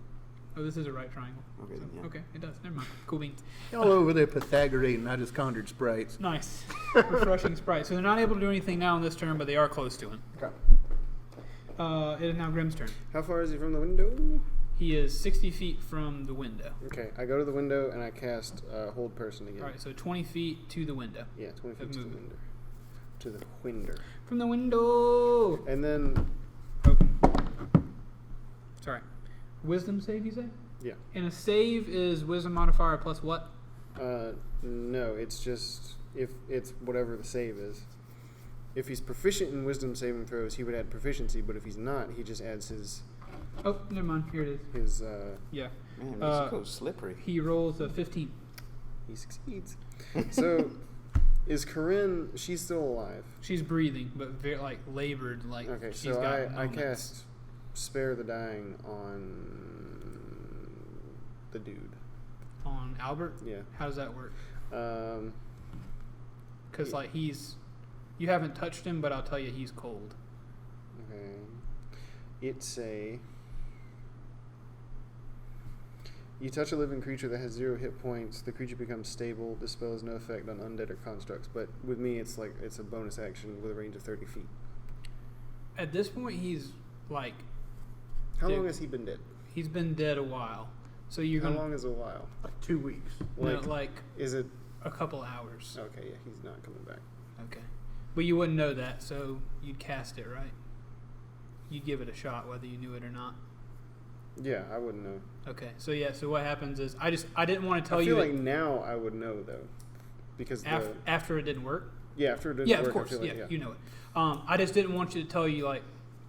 Oh, this is a right triangle. Okay, So, yeah. Okay, it does. Never mind. Cool beans. Y'all over there Pythagorean. I just conjured sprites. Nice. Refreshing sprite. So they're not able to do anything now on this turn, but they are close to him. Okay. It is now Grimm's turn. How far is he from the window? He is 60 feet from the window. Okay, I go to the window and I cast Hold Person again. All right, so 20 feet to the window. Yeah, 20 feet Of to the movement. window. To the window. From the window. And then, Open. Sorry. Wisdom save, you say? yeah. And a save is wisdom modifier plus what? No, it's just, if it's whatever the save is. If he's proficient in wisdom saving throws, he would add proficiency, but if he's not, he just adds his, Oh, never mind. Here it is. Yeah. Man, Mexico's slippery. He rolls a 15. he succeeds. So, is Corinne, she's still alive? She's breathing, but very like labored, like Okay, she's so got I moments. cast Spare the Dying on the dude. On Albert. Yeah. How does that work? Um, Because like you haven't touched him, but I'll tell you he's cold. okay. You touch a living creature that has 0 hit points. The creature becomes stable. The spell has no effect on undead or constructs. But with me, it's a bonus action with a range of 30 feet. At this point, he's like How Dude. long has he been dead? he's been dead a while. So you're How gonna long is a while? Like 2 weeks. like Is it a couple hours. okay? Yeah, he's not coming back. Okay, but you wouldn't know that, so you'd cast it, right? You'd give it a shot, whether you knew it or not. Yeah, I wouldn't know. Okay, so yeah, so what happens is I didn't want to tell I you feel that like now I would know though, because after it didn't work. after it didn't Yeah, work, of course. I feel like, You know it. I just didn't want you to tell you like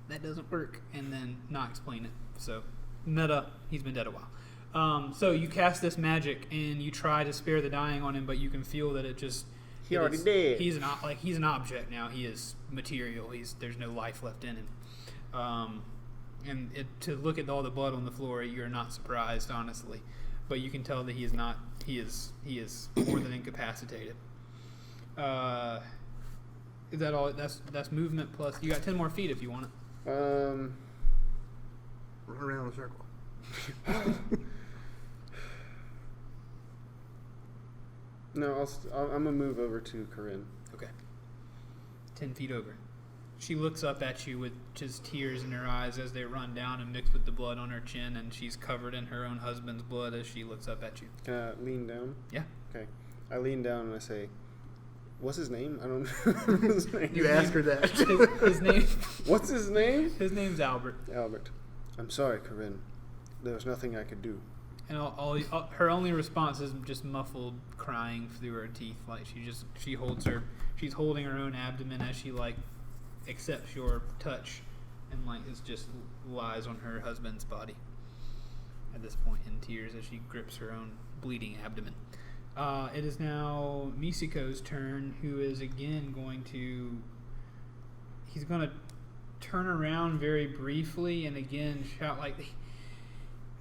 that doesn't work and then not explain it. So meta, he's been dead a while. So you cast this magic and you try to spare the dying on him, but you can feel that He already dead. He's an object now. He is material. There's no life left in him. And to look at all the blood on the floor, you're not surprised, honestly. But you can tell that he is not. He is more than incapacitated. Is that all? That's movement plus. You got 10 more feet if you want it. Run around in a circle. No, I'm gonna move over to Corinne. Okay. 10 feet over. She looks up at you with just tears in her eyes as they run down and mix with the blood on her chin, and she's covered in her own husband's blood as she looks up at you. Can I lean down? Yeah. Okay. I lean down and I say, "What's his name? I don't know his name." You ask her that. His name. What's his name? His name's Albert. Albert. I'm sorry, Corinne. There was nothing I could do. And her only response is just muffled crying through her teeth. Like she's holding her own abdomen as she like accepts your touch, and like it just lies on her husband's body at this point in tears as she grips her own bleeding abdomen. It is now Misiko's turn, who is again he's going to turn around very briefly and again shout like,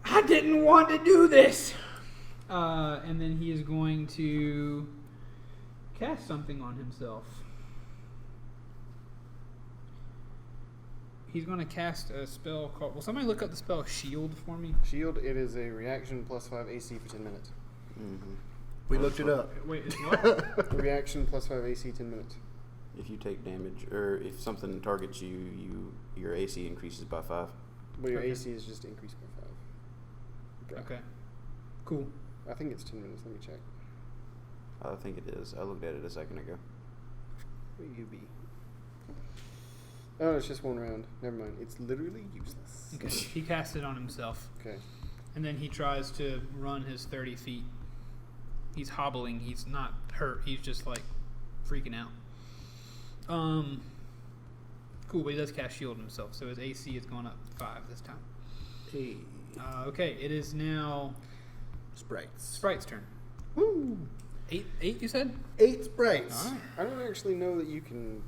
"I didn't want to do this!" And then he is going to cast something on himself. He's going to cast a spell called... Will somebody look up the spell Shield for me? Shield, it is a reaction plus 5 AC for 10 minutes. Mm-hmm. We looked it up. Wait, it's what? Reaction plus 5 AC, 10 minutes. If you take damage, or if something targets you, your AC increases by 5. But your Okay. AC is just increased by 5. Okay. Cool. I think it's 10 minutes. Let me check. I think it is. I looked at it a second ago. Where you be? Oh, it's just one round. Never mind. It's literally useless. Okay. He casts it on himself. Okay. And then he tries to run his 30 feet. He's hobbling. He's not hurt. He's just like freaking out. Cool, but he does cast shield himself, so his AC is going up 5 this time. Hey, Okay, it is now sprites. Sprite's turn. Woo! 8, you said? 8 sprites. All right. I don't actually know that you can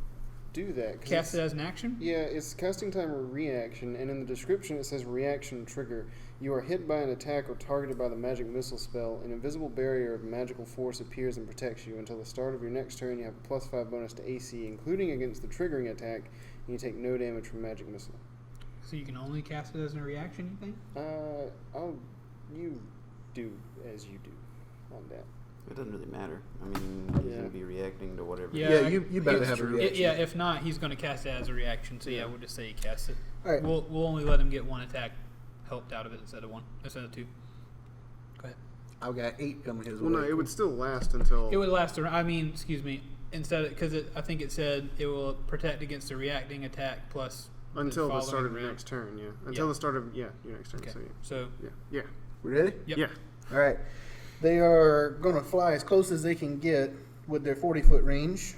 do that. 'cause Cast it it's- as an action? Yeah, it's casting time or reaction, and in the description it says reaction trigger. You are hit by an attack or targeted by the magic missile spell. An invisible barrier of magical force appears and protects you. Until the start of your next turn, you have a +5 bonus to AC, including against the triggering attack, and you take no damage from magic missile. So you can only cast it as a reaction, you think? You do as you do on that. It doesn't really matter. I mean, he's Yeah. gonna be reacting to whatever. Yeah, you better have a It, reaction. yeah, if not, he's going to cast it as a reaction. So yeah, we'll just say he casts it. All right. We'll only let him get 1 attack helped out of it instead of 2. Go ahead. I've got 8 coming his Well, way. no, it would still last until. It would last. Excuse me. Instead, because I think it said it will protect against a reacting attack plus until the following start of your round. next turn, yeah. Until Yeah. the start of your next turn. Okay. So So yeah. We ready? Yep. Yeah. All right. They are going to fly as close as they can get with their 40-foot range,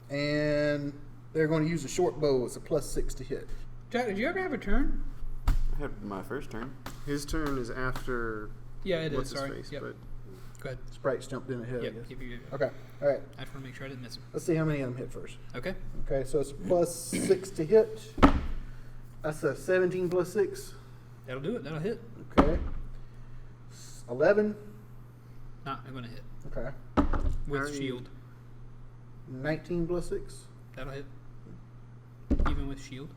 and they're going to use a short bow. It's a +6 to hit. Jack, did you ever have a turn? I had my first turn. His turn is after. Yeah, it is. what's his Sorry. face, Yep. but Go ahead. Sprites jumped in ahead. I Yep. guess. Keep Okay. All right. I just want to make sure I didn't miss him. Let's see how many of them hit first. Okay. Okay, so it's +6 to hit. That's a 17 + 6. That'll do it. That'll hit. Okay. 11. Not going to hit. Okay. With Alright. shield. 19 + 6. That'll hit. Even with shield.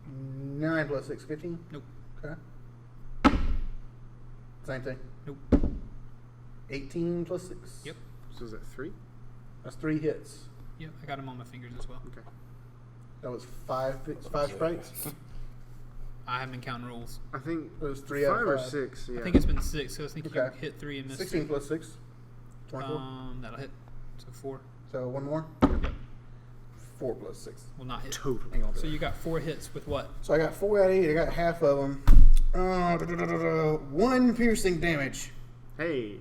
9 + 6, 15. Nope. Okay. Same thing. Nope. 18 + 6. Yep. so is that 3? That's 3 hits. Yep. I got him on my fingers as well. Okay. That was 5 sprites. I haven't been counting rolls. I think It was 3 out 5 of or 5. 6. Yeah. I think it's been 6. So I think Okay. you hit 3 and missed 16 3. + 6. 24. That'll hit. So 4. So one more. Yep. 4 + 6. Will not hit. Totally. Hang on. So you got 4 hits with what? So I got 4 out of 8. I got half of them. 1 piercing damage. Hey.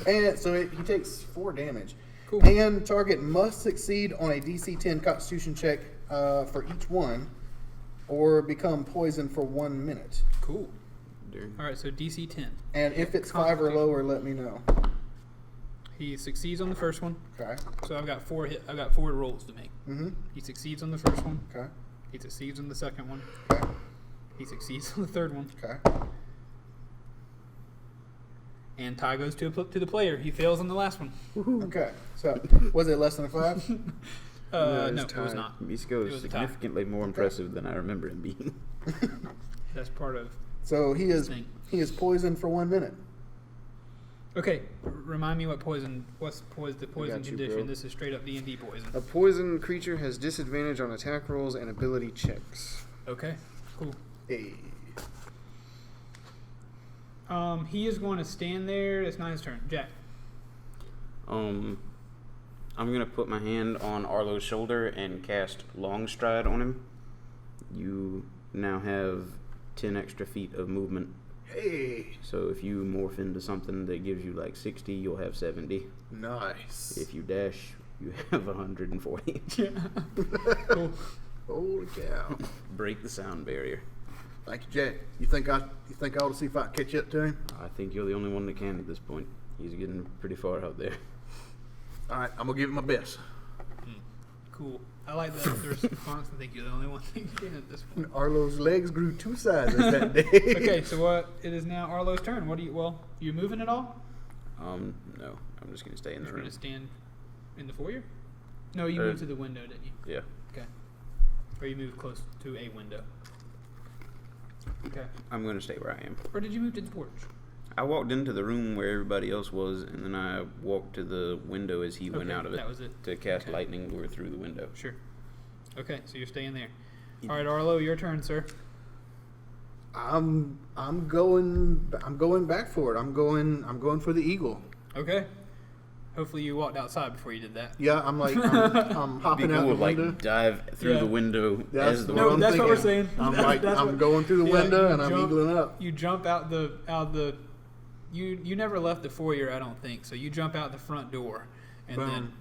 And so he takes 4 damage. Cool. And target must succeed on a DC 10 Constitution check for each one, or become poisoned for 1 minute. Cool. During. All right. So DC 10. And if it's 5 or lower, let me know. He succeeds on the first one. Okay. So I've got 4 rolls to make. Mm-hmm. He succeeds on the first one. Okay. He succeeds on the second one. Okay. He succeeds on the third one. Okay. And tie goes to the player. He fails on the last one. Okay. So was it less than a 5? No, No, it's it was tied. not. Misko It is was a tie. significantly more impressive than I remember him being. That's part of. So he is Thing. poisoned for 1 minute. Okay, remind me what poison. What's the poison got you, condition? bro. This is straight up D&D poison. A poisoned creature has disadvantage on attack rolls and ability checks. Okay, cool. Hey. He is going to stand there. It's not his turn. Jack. I'm gonna put my hand on Arlo's shoulder and cast Long Stride on him. You now have 10 extra feet of movement. Hey. So if you morph into something that gives you like 60, you'll have 70. Nice. If you dash, you have 140. Cool. Holy cow. Break the sound barrier. Thank you, Jack. You think I ought to see if I can catch up to him? I think you're the only one that can at this point. He's getting pretty far out there. All right, I'm gonna give it my best. Cool. I like the response. I think you're the only one that can at this point. Arlo's legs grew 2 sizes that day. Okay, so what? It is now Arlo's turn. What do you? Well, you moving at all? No. I'm just gonna stay in the You're room. going to stand in the foyer? No, you Uh, moved to the window, didn't you? Yeah. Okay. Or you moved close to a window. Okay. I'm gonna stay where I am. Or did you move to the porch? I walked into the room where everybody else was, and then I walked to the window as he went Okay, out of it that was it. to cast Okay. lightning lure through the window. Sure. Okay, so you're staying there. All right, Arlo, your turn, sir. I'm going back for it. I'm going for the eagle. Okay. Hopefully you walked outside before you did that. Yeah, I'm hopping Be out cool, the like window. dive through Yeah. the window That's as the what No, I'm that's what we're thinking. saying. I'm That's what- going through the Yeah, window you and I'm jump- eagling up. You jump out the. You never left the foyer, I don't think. So you jump out the front door, and then Boom.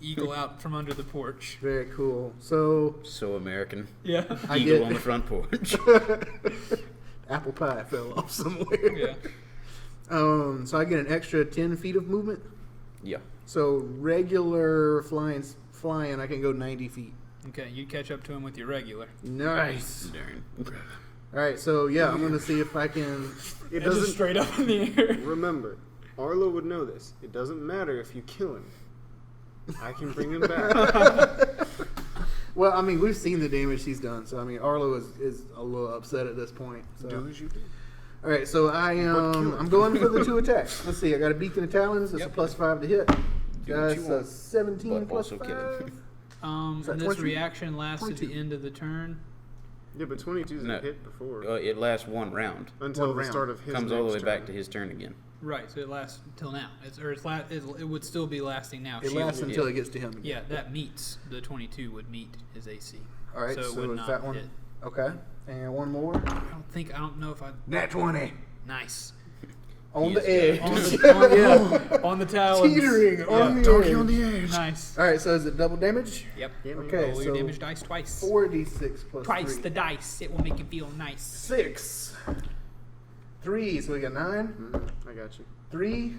eagle out from under the porch. Very cool. So So American. Yeah. I Eagle get- on the front porch. apple pie fell off somewhere. Yeah. So I get an extra 10 feet of movement. Yeah. So regular flying, I can go 90 feet. Okay, you catch up to him with your regular. Nice. Darn. All right, so yeah, I'm gonna see if I can. It And just doesn't. straight up in the air. Remember, Arlo would know this. It doesn't matter if you kill him. I can bring him back. Well, I mean, we've seen the damage she's done, so I mean, Arlo is a little upset at this point. So. Do as you do. All right, so I'm going for the 2 attacks. Let's see, I got a beak and a talons. That's Yep. a +5 to hit. Do what you That's a want, 17 but plus also kill him. 5. And that this 22? reaction lasts at 22. the end of the turn. Yeah, but 22's No. a hit before. It lasts one round. Until one the round. start of his Comes all the way next back turn. to his turn again. Right, so it lasts until now. It would still be lasting now. It She lasts would- until it gets to him again. Yeah, that meets the 22 would meet his AC. All right, so it so would is not that one? hit. Okay, and one more. I don't know if I. Nat 20 Nice. on He's the edge. on the talons. Teetering on the Talking edge. on the edge. Nice. All right, so is it double damage? Yep. Yeah, man. Okay, Roll so your damage dice twice. 4d6 plus Twice 3. the dice. It will make you feel nice. 6. 3, so we got 9. I got you. 3,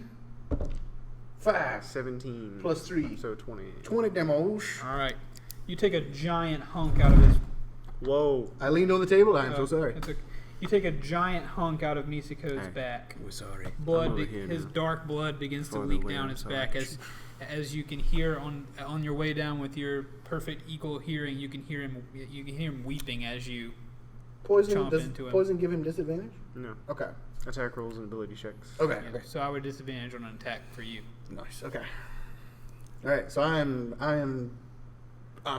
5, 17. plus 3. So 20. 20 damage. All right. You take a giant hunk out of his. Whoa. I leaned on the table. I am so sorry. It's okay. You take a giant hunk out of Misiko's Hey. back. We're sorry. Blood, I'm over here his now. dark blood begins to Farther leak away, down I'm his sorry. back as you can hear on your way down with your perfect equal hearing. You can hear him weeping as you. Poison, Chomp does into him. poison give him disadvantage? No. Okay. Attack rolls and ability checks. Okay. Yeah, so I would disadvantage on an attack for you. Nice. Okay. All right. So I'm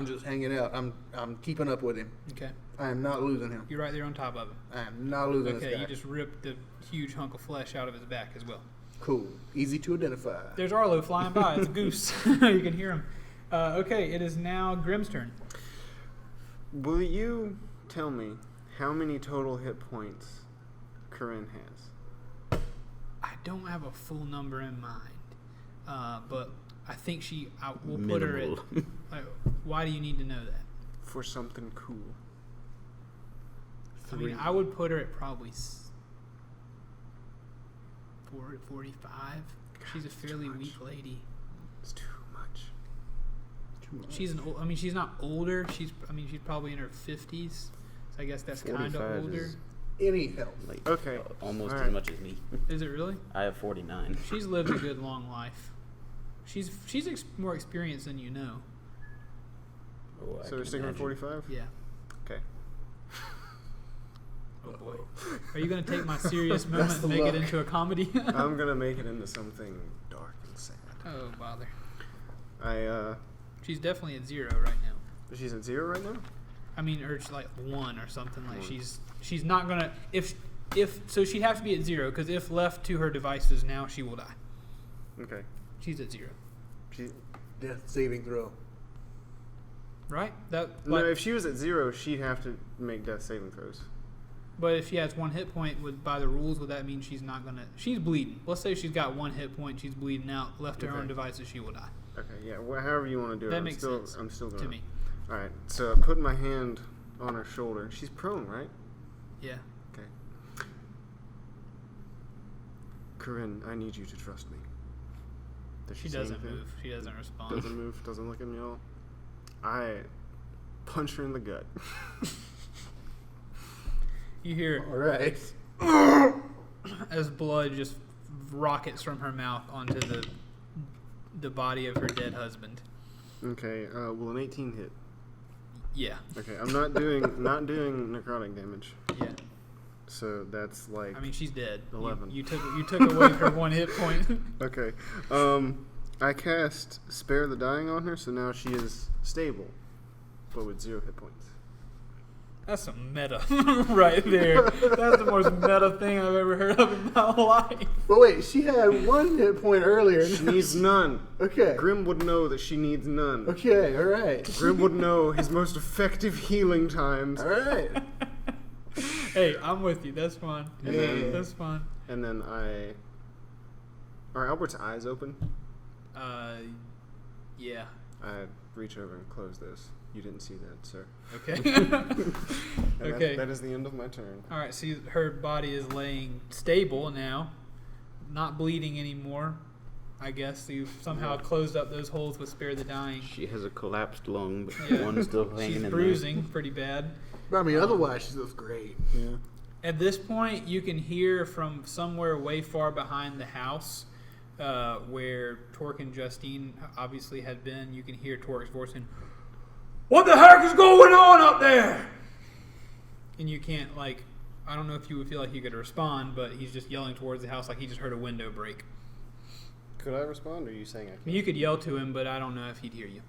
just hanging out. I'm keeping up with him. Okay. I am not losing him. You're right there on top of him. I am not losing Okay, this guy. you just ripped the huge hunk of flesh out of his back as well. Cool. Easy to identify. There's Arlo flying by. It's a goose. You can hear him. Okay, it is now Grim's turn. Will you tell me how many total hit points Corinne has? I don't have a full number in mind, but I think I will put her at. Minimal. Why do you need to know that? For something cool. I mean, I would put her at probably 45. She's a fairly weak lady. It's too much. She's she's not older. She's probably in her 50s. So I guess that's kind of 45 older. is Any help? like Okay. almost Alright. as much as me. Is it really? I have 49. She's lived a good long life. She's more experienced than you know. Oh, I So can we're sticking with imagine. 45? Yeah. Okay. Oh boy. Are you going to take my serious moment Best and of make it luck. into a comedy? I'm going to make it into something dark and sad. Oh bother. She's She's definitely at 0 right now. She's at 0 right now? I mean, or it's like 1 or something. Like One. she's not gonna if so she'd have to be at 0 because if left to her devices now she will die. Okay. She's at 0, She, Death saving throw. right? That no, like, if she was at 0, she'd have to make death saving throws. but if she has 1 hit point, by the rules, would that mean she's not gonna? She's bleeding. Let's say she's got 1 hit point. She's bleeding out. Left to her Okay. own devices, she will die. Okay, yeah, however you want to do it. That I'm makes still, sense I'm still going to me. Alright, so I'm putting my hand on her shoulder. She's prone, right? Yeah. Okay. Corinne, I need you to trust me. Does She say doesn't anything? move. She doesn't respond. Doesn't move, doesn't look at me at all. I punch her in the gut. You hear All right. as blood just rockets from her mouth onto the body of her dead husband. Okay, will an 18 hit? Yeah. Okay, I'm not doing necrotic damage. Yeah. So that's like I mean, she's dead. 11. You took away her 1 hit point. okay. I cast Spare the Dying on her, so now she is stable, but with 0 hit points. That's some meta right there. That's the most meta thing I've ever heard of in my life. But wait, she had 1 hit point earlier. She needs none. Okay. Grim would know that she needs none. Okay. All right. Grim would know his most effective healing times. All right. Hey, I'm with you. That's fine. And then- That's fine. And then are Albert's eyes open? Yeah. I reach over and close this. You didn't see that, sir. Okay. And Okay. that is the end of my turn. All right. See, her body is laying stable now, not bleeding anymore. I guess you've somehow closed up those holes with Spare the Dying. She has a collapsed lung, but Yeah. one's still hanging She's in bruising pretty bad. But I mean, otherwise, she looks great. Yeah. At this point, you can hear from somewhere way far behind the house, where Torque and Justine obviously had been. You can hear Torque's voice in, "What the heck is going on up there?" And you can't, like, I don't know if you would feel like you could respond, but he's just yelling towards the house like he just heard a window break. Could I respond, or are you saying I I mean, can't? you could yell to him, but I don't know if he'd hear you.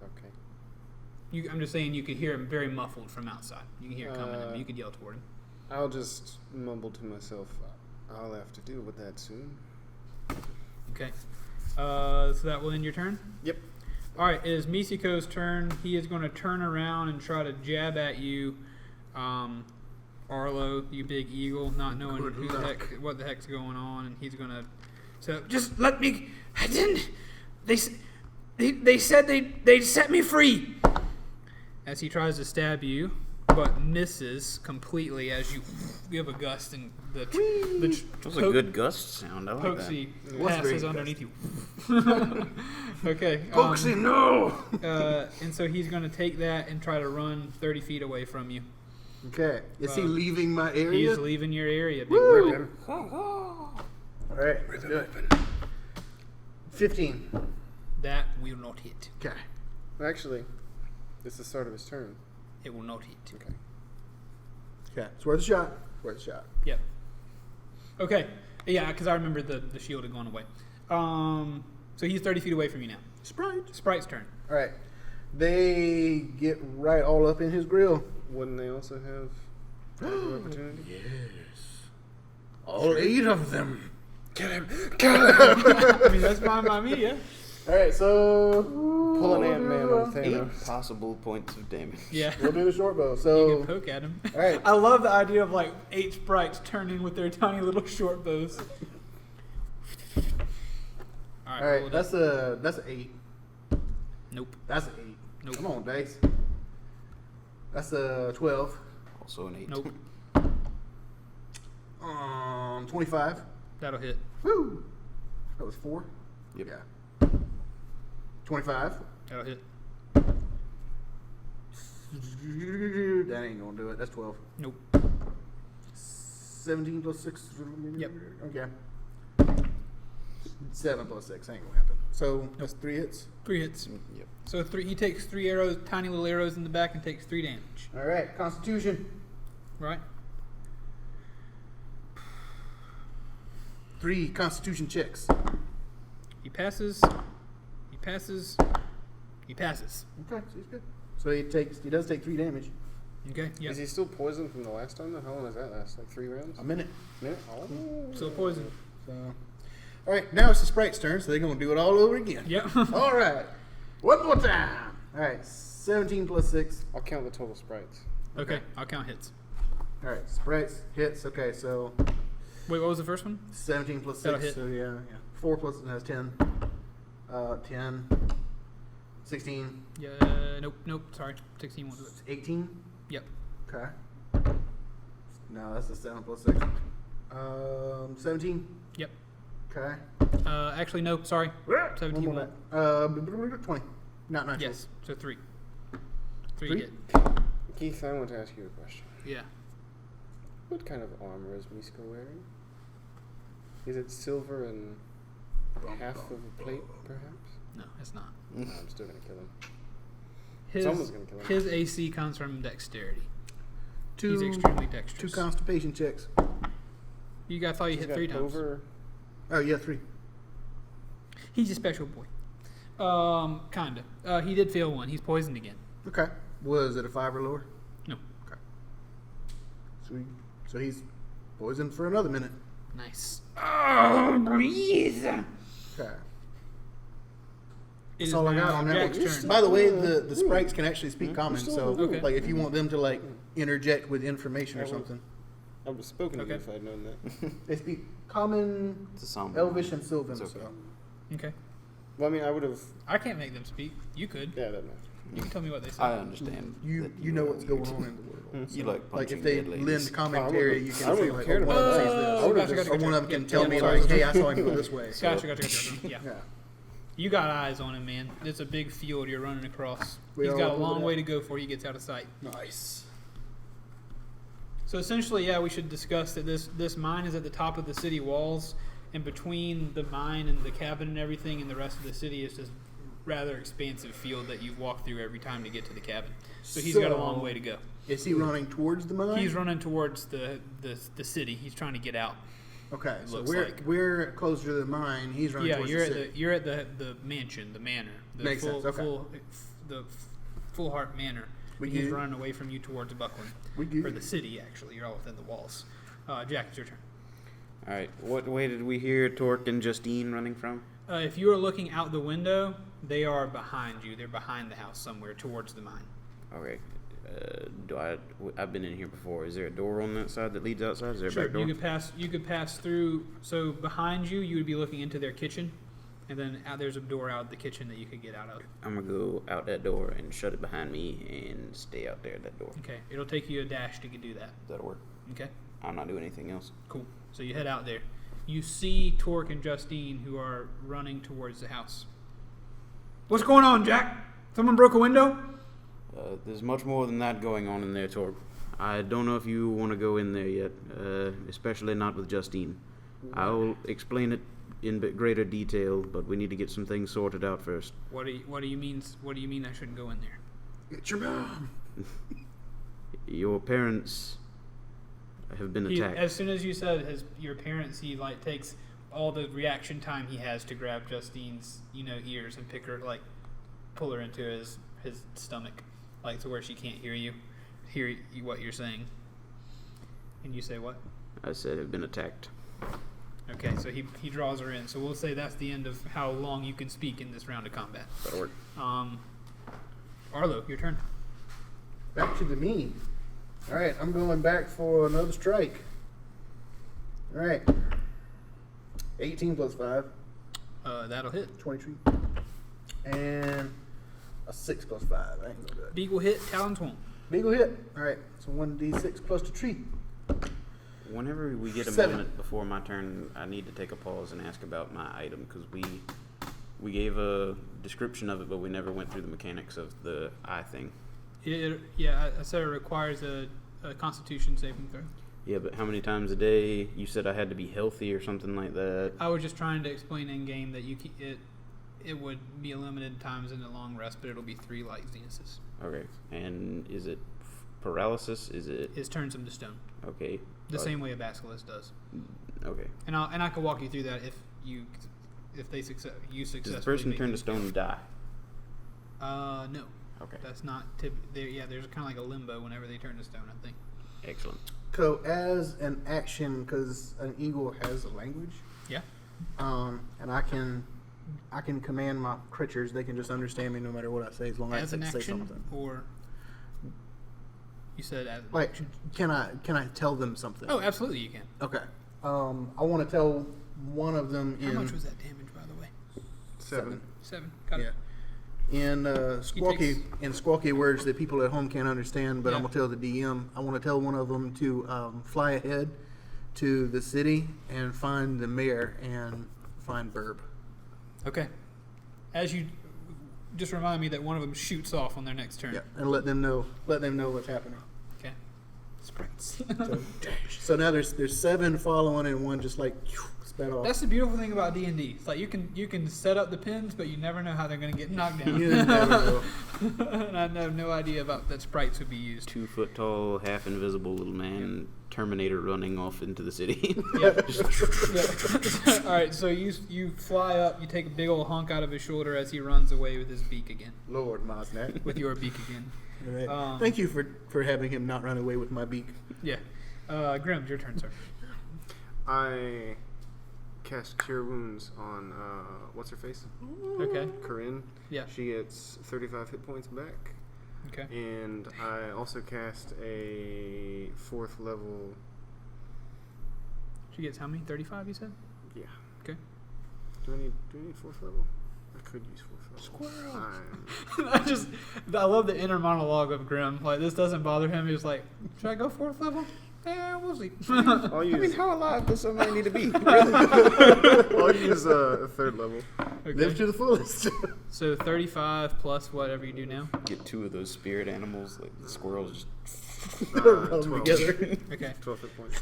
Okay. I'm just saying you could hear him very muffled from outside. You can hear it coming in. You could yell toward him. I'll just mumble to myself, I'll have to deal with that soon. Okay. So that will end your turn? Yep. All right, it is Misiko's turn. He is going to turn around and try to jab at you, Arlo, you big eagle, not knowing what the heck's going on, and he's going to. So just let me. I didn't. They said they'd set me free. As he tries to stab you, but misses completely as you give a gust and the That was a good gust sound. I like that. Pokesy was passes very underneath you. Okay. Pokesy, no! And so he's going to take that and try to run 30 feet away from you. Okay. Is he leaving my area? He's leaving your area. Big Woo! boy. All right, let's do it. 15. That will not hit. Okay. Actually, it's the start of his turn. It will not hit. Okay. Okay. It's worth a shot. Worth a shot. Yep. Okay. Yeah, because I remember the shield had gone away. So he's 30 feet away from you now. Sprite's turn. All right. They get right all up in his grill. Wouldn't they also have opportunity? Yes. All 8 of them. Get him! I mean, that's fine by me, yeah. All right, so Pull an Ant-Man on 8 Thanos. possible points of damage. Yeah. we'll do the short bow. You So can poke at him. all right. I love the idea of like 8 sprites turning with their tiny little short bows. All roll right, it that's up. an 8. Nope. That's an 8. Nope. Come on, dice. That's a 12. Also an 8. Nope. 25. That'll hit. Woo! That was 4. Yep. Yeah. 25. That'll hit. That ain't gonna do it. That's 12. Nope. 17 plus 6. Yep. Okay. 7 plus 6 ain't gonna happen. So that's 3 hits. 3 hits. Yep. So he takes 3 arrows, tiny little arrows in the back, and takes 3 damage. All right. Constitution. Right? 3 Constitution checks. He passes. He passes. He passes. Okay, so he's good. So he does take 3 damage. Okay. Yep. Is he still poisoned from the last time? Then how long does that last? Like 3 rounds? A minute. Minute? Oh. Still poisoned. So, all right. Now it's the sprite's turn, so they're gonna do it all over again. Yep. All right. One more time. All right. 17 plus 6. I'll count the total sprites. Okay. I'll count hits. All right. Sprites hits. Okay, so Wait, what was the first one? 17 plus 6. That'll hit. So yeah. 4 plus it has 10. 10. 16. Yeah. Nope. Sorry. 16 won't do it. 18. Yep. Okay. No, that's a 7 plus 6. 17. Yep. Okay. Actually, no. Sorry. 17 One more won't. 20. Not 19. Yes. So 3. 3 3? hit. Keith, I want to ask you a question. Yeah. What kind of armor is Misko wearing? Is it silver and half of a plate, perhaps? No, it's not. No, I'm still going to kill him. His, Someone's gonna kill him. his AC comes from dexterity. 2 He's extremely 2 dexterous. constipation checks. You guys thought you He's hit got 3 times. over. Oh yeah, 3. He's a special boy. Kinda. He did fail one. He's poisoned again. Okay. Was it a 5 or lower? No. Okay. Sweet. So he's poisoned for another minute. Nice. Oh, breathe. Okay. It is That's all I got now on that. Jack's turn. By the way, the sprites can actually speak common, so Okay. like if you want them to like interject with information or I will. something, I would have spoken to Okay. you if I'd known that. they speak common, It's a somber Elvish, one. and Sylvan. It's okay. So Okay. Well, I mean, I would have. I can't make them speak. You could. Yeah, that matters. You can tell me what they say. I understand. You that you know what's going on in the world. You So, like like punching if they dead ladies. lend commentary, you I can wouldn't say have like, cared oh, one about of them that. says this, I would've gotcha, just- or one of them can tell me sorry. like, hey, I saw him go this way. Gotcha. Yeah. Yeah. You got eyes on him, man. It's a big field you're running across. We He's all got a over long that? way to go before he gets out of sight. Nice. So essentially, yeah, we should discuss that this mine is at the top of the city walls, and between the mine and the cabin and everything and the rest of the city is this rather expansive field that you've walked through every time to get to the cabin. So he's got a long way to go. Is he running towards the mine? He's running towards the city. He's trying to get out. Okay, so looks we're like. we're closer to the mine. He's running Yeah, towards you're the at city. you're at the mansion, the manor. The Makes full, sense, okay. The Full Heart Manor. We He's good? running away from you towards Buckland. We good? Or the city, actually. You're all within the walls. Jack, it's your turn. All right. What way did we hear Torque and Justine running from? If you are looking out the window, they are behind you. They're behind the house somewhere towards the mine. Okay. I've been in here before. Is there a door on that side that leads outside? Is there a Sure, back door? you could pass through. So behind you, you would be looking into their kitchen, and then there's a door out of the kitchen that you could get out of. I'm gonna go out that door and shut it behind me and stay out there at that door. Okay, it'll take you a dash to do that. That'll work. Okay, I'll not do anything else. cool. So you head out there. You see Torque and Justine, who are running towards the house. What's going on, Jack? Someone broke a window? There's much more than that going on in there, Torque. I don't know if you want to go in there yet, especially not with Justine. I'll explain it in greater detail, but we need to get some things sorted out first. What do you mean? What do you mean I shouldn't go in there? It's your mom. Your parents have been attacked. As soon as you said your parents, he like takes all the reaction time he has to grab Justine's ears and pick her pull her into his stomach, to where she can't hear what you're saying. And you say what? I said have been attacked. Okay, so he draws her in. So we'll say that's the end of how long you can speak in this round of combat. That'll work. Arlo, your turn. Back to the me. All right, I'm going back for another strike. All right. 18 plus 5, That'll hit. 23. And a 6 plus 5. I ain't gonna do it. Beagle hit. Talons won't. Beagle hit. All right, so 1d6 plus the tree. Whenever we get a 7. moment before my turn, I need to take a pause and ask about my item, because we gave a description of it, but we never went through the mechanics of the eye thing. I said it requires a Constitution saving throw. Yeah, but how many times a day? You said I had to be healthy or something like that. I was just trying to explain in game that it would be a limited times in the long rest, but it'll be 3 like Zenas's. Okay, and is it paralysis? Is it It turns him to stone, okay? the same way a basilisk does. Okay. And I can walk you through that if they successfully. Does the person turn to stone and die? No. Okay. That's not there's kind of like a limbo whenever they turn to stone, I think. Excellent. So as an action, because an eagle has a language, Yeah. and I can command my creatures. They can just understand me no matter what I say, as long as As I an say action, something. or you said as an Like, action. can I tell them something? Oh, absolutely, you can. Okay. I want to tell one of them How in much was that damage, by the way? 7. 7. Got Yeah. it. In squawky words that people at home can't understand, but Yeah. I'm gonna tell the DM. I want to tell one of them to fly ahead to the city and find the mayor and find Burb. Okay. As you just remind me that one of them shoots off on their next turn. Yeah, and let them know what's happening. Okay. Sprites. So now there's 7 following and one just sped off. That's the beautiful thing about D&D. It's like you can set up the pins, but you never know how they're going to get knocked down. You never know. And I have no idea about that sprites would be used. 2 foot tall, half invisible little man, Terminator running off into the city. Yeah. All right, so you fly up, you take a big old honk out of his shoulder as he runs away with his beak again. Lord Mosnack. With your beak again. All right. Thank you for having him not run away with my beak. Yeah. Grim, your turn, sir. I cast Cure Wounds on what's her face? Okay. Corinne. Yeah. She gets 35 hit points back. Okay. And I also cast a 4th level. She gets how many? 35, you said? Yeah. Okay. Do I need 4th level? I could use 4th Squirrel. level. I love the inner monologue of Grim. Like, this doesn't bother him. He's like, should I go 4th level? Yeah, we'll see. I'll use. how alive does somebody need to be? I'll use a 3rd level. Okay. Live to the fullest. So 35 plus whatever you do now. Get 2 of those spirit animals, like the squirrels. Just Roll 12. together. Okay. 12 hit points.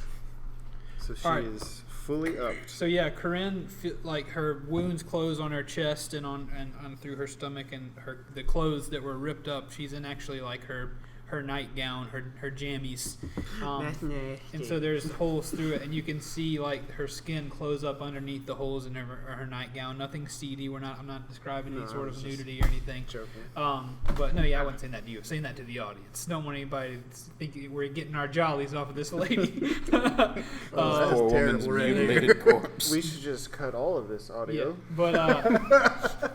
So she Alright. is fully upped. So yeah, Corinne, like her wounds close on her chest and on through her stomach, and the clothes that were ripped up. She's in actually like her nightgown, her jammies, and so there's holes through it, and you can see like her skin close up underneath the holes in her nightgown. Nothing seedy. I'm not describing any sort of nudity or anything. Joking. But no, yeah, I wasn't saying that to you. I'm saying that to the audience. Don't want anybody to think we're getting our jollies off of this lady. That's poor woman's terrible right mutilated corpse. We should just cut all of this Yeah, audio. but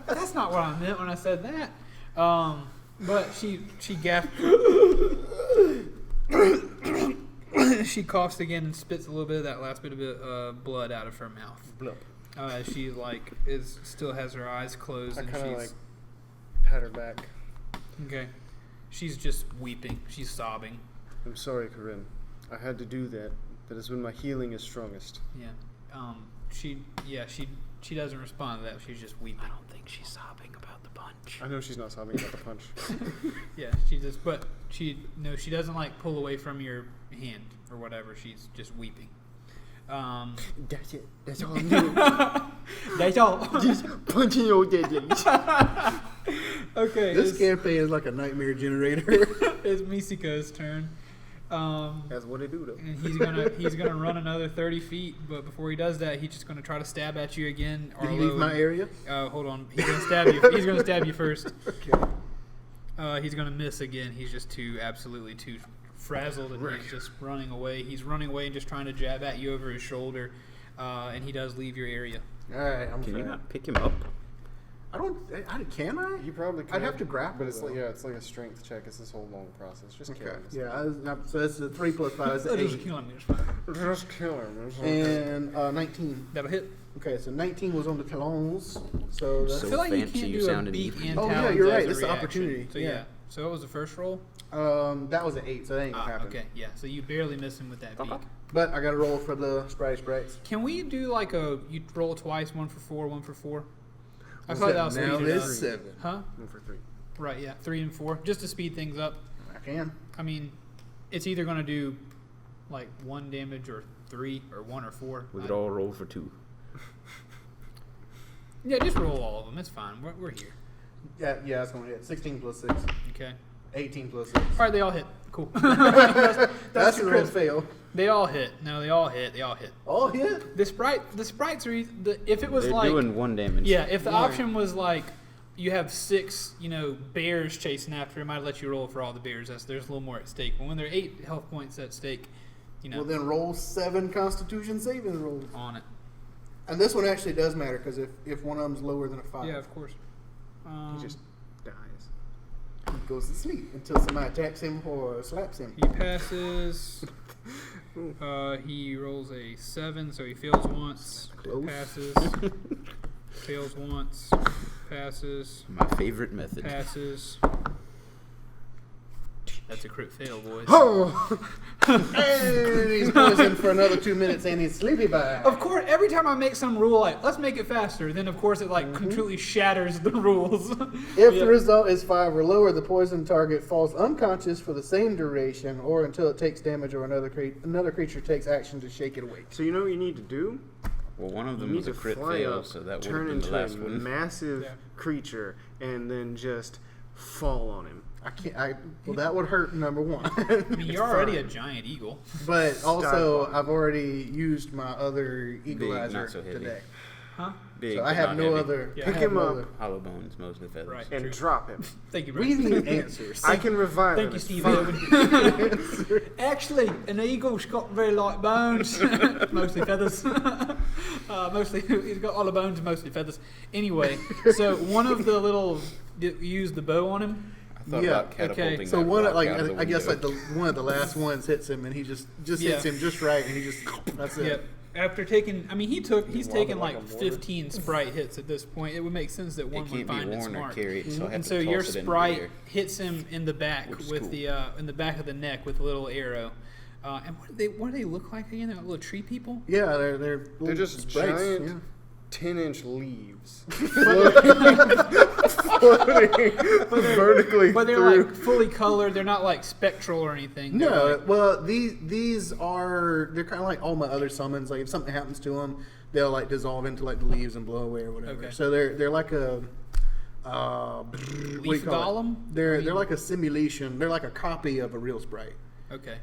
that's not what I meant when I said that. But she gasped. She coughs again and spits a little bit of that last bit of blood out of her mouth. Blup. She like still has her eyes closed, I and kind of she's like pat her back. okay. She's just weeping. She's sobbing. I'm sorry, Corinne. I had to do that. That is when my healing is strongest. Yeah. She doesn't respond to that. She's just weeping. I don't think she's sobbing about the punch. I know she's not sobbing about the punch. Yeah, she doesn't like pull away from your hand or whatever. She's just weeping. That's it. That's all I'm doing. That's all. Just punching your daddies. Okay, This campaign is like a nightmare generator. it's Misiko's turn. That's what they do, though. And he's gonna run another 30 feet, but before he does that, he's just gonna try to stab at you again. Did he Arlo. leave my area? Hold on, he's gonna stab you. He's gonna stab you first. Okay. He's gonna miss again. He's just absolutely too frazzled, and he's just running away. He's running away and just trying to jab at you over his shoulder, and he does leave your area. All right, I'm Can you afraid. not pick him up? Can I? You probably could. I'd have to grapple, But it's though. it's like a strength check. It's this whole long process. Just kill Okay. him. Yeah, so that's a 3 plus 5 is Just 8. kill him. It's fine. Just kill him. It's okay. And 19. That'll hit. Okay, so 19 was on the talons. So that's I So feel like you fancy, can't you do a sound an beak evil. and Oh, yeah, talons you're as right. a It's the reaction. opportunity. So Yeah. So what was the first roll? that was an 8, so that ain't gonna happen. Okay, yeah. So you barely miss him with that beak. But I got to roll for the sprites. Can we do like you roll twice, 1 for 4, 1 for 4? I What's feel like that? that was Now sweet. it's 7. Huh? 1 for 3. Right, yeah. 3 and 4, just to speed things up. I can. I mean, it's either gonna do like 1 damage or 3 or 1 or 4. We could all roll for 2. Yeah, just roll all of them. It's fine. We're here. Yeah, that's going to hit. 16 plus 6. Okay. 18 plus 6. All right, they all hit. Cool. That's a the crit rules. fail. They all hit. No, they all hit. They all hit. All hit? The sprites are if it was They're like doing 1 damage. yeah, if the One. option was like you have 6, bears chasing after him, I'd let you roll for all the bears. There's a little more at stake. But when there are 8 health points at stake, Well, then roll 7 Constitution saving rolls. on it. And this one actually does matter because if one of them's lower than a 5, Yeah, of course. He just dies. he goes to sleep until somebody attacks him or slaps him. He passes. He rolls a 7, so he fails once. Close. Passes. Fails once. Passes. My favorite method. Passes. That's a crit fail, boys. Oh! And he's poisoned for another 2 minutes and he's sleepy by. Of course, every time I make some rule, like, let's make it faster, then of course it completely shatters the rules. If Yeah. the result is 5 or lower, the poison target falls unconscious for the same duration or until it takes damage or another creature takes action to shake it awake. So you know what you need to do? Well, one of You them need was a to crit fly fail, up, so that would have turn been the into last a one. massive Yeah. creature, and then just fall on him. I can't. Well, that would hurt. Number one. I mean, you're already a fine. giant eagle. But also, Stop. I've already used my other Big, equalizer not so heavy. today, Huh? Big, so I but have not no heavy. other. Yeah. I Pick have him no up. other- Hollow bones, mostly feathers. Right. And True. drop him. Thank you, We Brice. need answers. I can revive Thank him. you, It's Steve fine. Irwin. Actually, an eagle's got very light bones, mostly feathers. Mostly, he's got all the bones and mostly feathers. Anyway, so one of the little used the bow on him. I thought Yeah, about catapulting okay. So that one, rock like out of the I guess, like window. one of the last ones hits him, and he just Yeah. hits him just right, and he just that's it. Yep. after taking, I mean, he's taken like like a mortar? 15 sprite hits at this point. It would make sense that one It would can't be find it worn or smart. carried, so I have And to so toss your it into the sprite air. hits him in the back Which is with cool. the in the back of the neck with a little arrow. And what do they look like again? They're like little tree people. Yeah, they're They're just sprites, giant yeah. 10-inch leaves. Vertically But they're through. like fully colored. They're not like spectral or anything. They're No, like- well, these are, they're kind of like all my other summons. Like if something happens to them, they'll like dissolve into like the leaves and blow away or whatever. Okay. So they're like a what do you Leaf call it? golem? They're I mean- like a simulation. They're like a copy of a real sprite. Okay.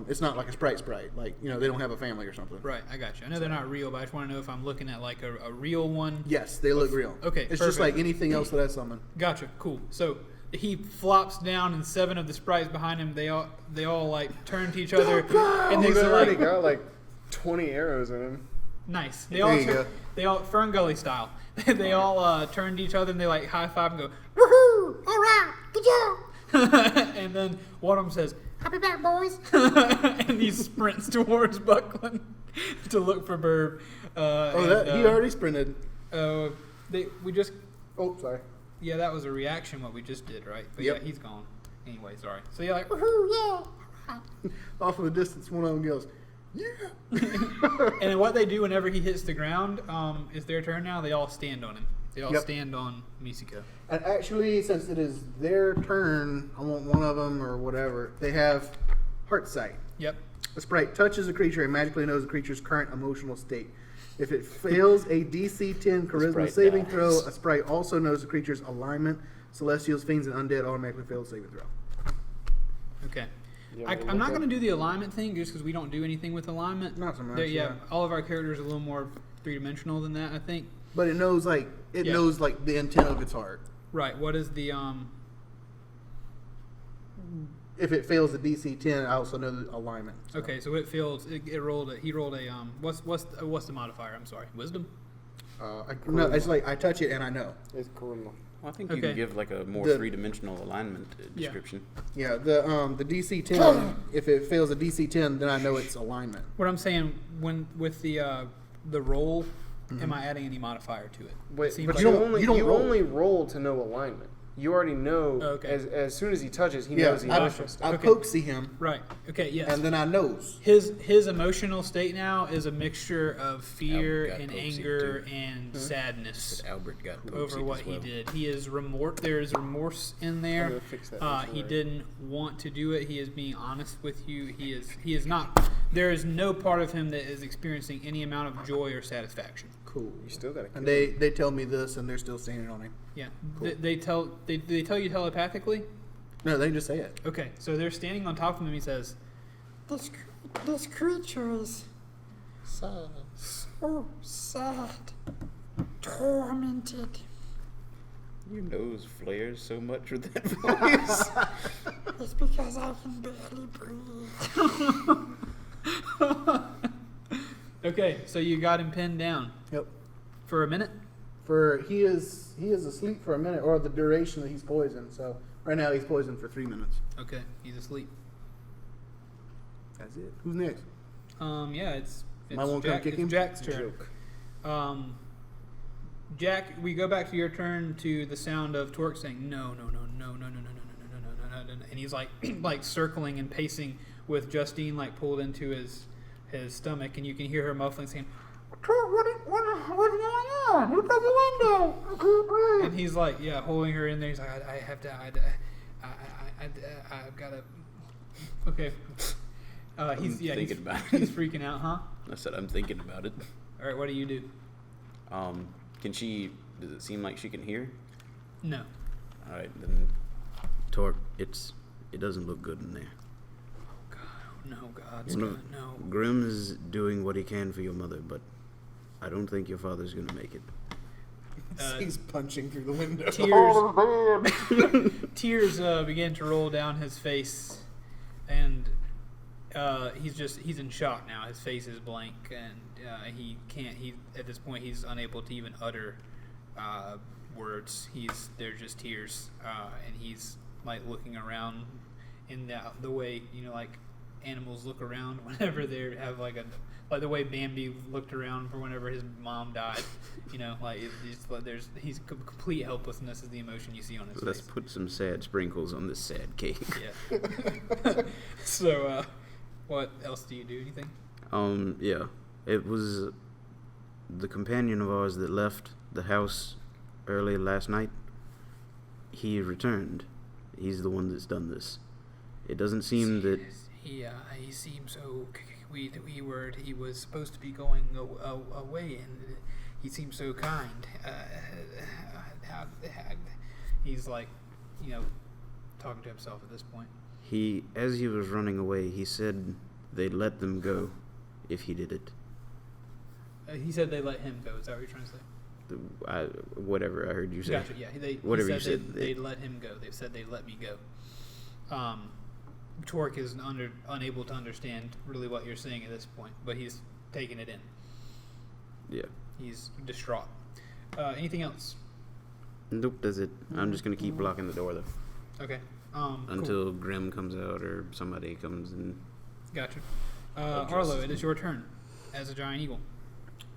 It's not like a sprite. Like they don't have a family or something. Right, I got you. I know they're not real, but I just want to know if I'm looking at like a real one. Yes, they look real. Okay, it's just perfect. like anything else that I summon. Gotcha. Cool. So he flops down, and 7 of the sprites behind him, they all like turn to each other, and He's they already like got like 20 arrows in him. nice. There you go. They all Ferngully style. They all turn to each other and they like high five and go woohoo! All right, good job. And then one of them says, "I'll be back, boys," and he sprints towards Buckland to look for Burb. He already sprinted. We just. Oh, sorry. Yeah, that was a reaction, what we just did, right? But Yep. yeah, he's gone. Anyway, sorry. So you're like, woohoo, yeah. Off in the distance, one of them goes, yeah. And then what they do whenever he hits the ground is their turn now. They all stand on him. They all Yep. stand on Misiko. And actually, since it is their turn, I want one of them or whatever. They have Heart Sight. Yep. A sprite touches a creature and magically knows the creature's current emotional state. If it fails a DC 10 Charisma sprite saving dies. throw, a sprite also knows the creature's alignment. Celestials, Fiends, and Undead automatically fail the saving throw. Okay. Yeah, I'm we'll not look going to up- do the alignment thing just because we don't do anything with alignment. Not so much, Yeah, yeah. all of our characters are a little more three-dimensional than that, I think. But it knows Yeah. the intent of its heart. Right. What is the If it fails the DC 10, I also know the alignment. So. Okay, so it fails. He rolled a what's the modifier? I'm sorry, wisdom. No, it's like I touch it and I know. It's charisma. Well, I think you Okay. can give like a more The- three-dimensional alignment Yeah. description. Yeah, the DC 10. If it fails a DC 10, then I know it's alignment. What I'm saying when with the roll, am I adding any modifier to it? Wait, It seems but like- you don't roll. only roll to know alignment. You already know Okay. as soon as he touches, he Yeah, knows the I emotional stuff. I Okay. pokesy him, right. Okay. Yes. and then I knows. His emotional state now is a mixture of fear Albert got and pokesy, anger too. and sadness Albert got over pokesy what as he well. did. He is There's remorse in I'm there. gonna fix that He visually. didn't want to do it. He is being honest with you. He is not. There is no part of him that is experiencing any amount of joy or satisfaction. Cool. You still gotta. And kill him. they tell me this, and they're still standing on him. Yeah. Cool. They tell you telepathically. No, they just say it. Okay, so they're standing on top of him. He says, "This creature is Sad. so sad, tormented." Your nose flares so much with that voice. It's because I can barely breathe. Okay, so you got him pinned down Yep. for a minute. He is asleep for a minute, or the duration that he's poisoned. So right now he's poisoned for 3 minutes. Okay, he's asleep. That's it. Who's next? Yeah, it's Might wanna come kick it's him? Jack's turn. Joke. Jack, we go back to your turn to the sound of Torque saying, "No, no, no, no, no, no, no, no, no, no, no, no, no," and he's like, like circling and pacing with Justine like pulled into his stomach, and you can hear her muffling saying, "Torque, what's going on? Look out the window! I can't breathe." And he's like, yeah, holding her in there. He's like, I have to, I've got to. Okay. He's thinking about it. He's freaking out, huh? I said I'm thinking about it. All right, what do you do? Can she? Does it seem like she can hear? No. All right, then. Torque, it doesn't look good in there. No, God's One gonna of- no. Grimm is doing what he can for your mother, but I don't think your father's gonna make it. He's punching through the window. Tears begin to roll down his face, and he's in shock now. His face is blank, and he can't. At this point he's unable to even utter words. They're just tears, and he's like looking around in the way like animals look around whenever they have like the way Bambi looked around for whenever his mom died. You know, like he's complete helplessness is the emotion you see on his Let's face. put some sad sprinkles on this sad cake. Yeah. So, what else do you do? Anything? Yeah. It was the companion of ours that left the house early last night. He returned. He's the one that's done this. It doesn't seem that... He seemed so... He was supposed to be going away, and he seemed so kind. He's like, talking to himself at this point. As he was running away, he said they'd let them go if he did it. He said they let him go. Is that what you're trying to say? Whatever I heard you say. Gotcha. Yeah. Whatever he you said said. they'd let him go. They said they'd let me go. Torque is unable to understand really what you're saying at this point, but he's taking it in. Yeah. He's distraught. Anything else? Nope, that's it. I'm just going to keep blocking the door, though. Okay. Until Cool. Grim comes out or somebody comes and... Gotcha. Arlo, it is your turn as a giant eagle.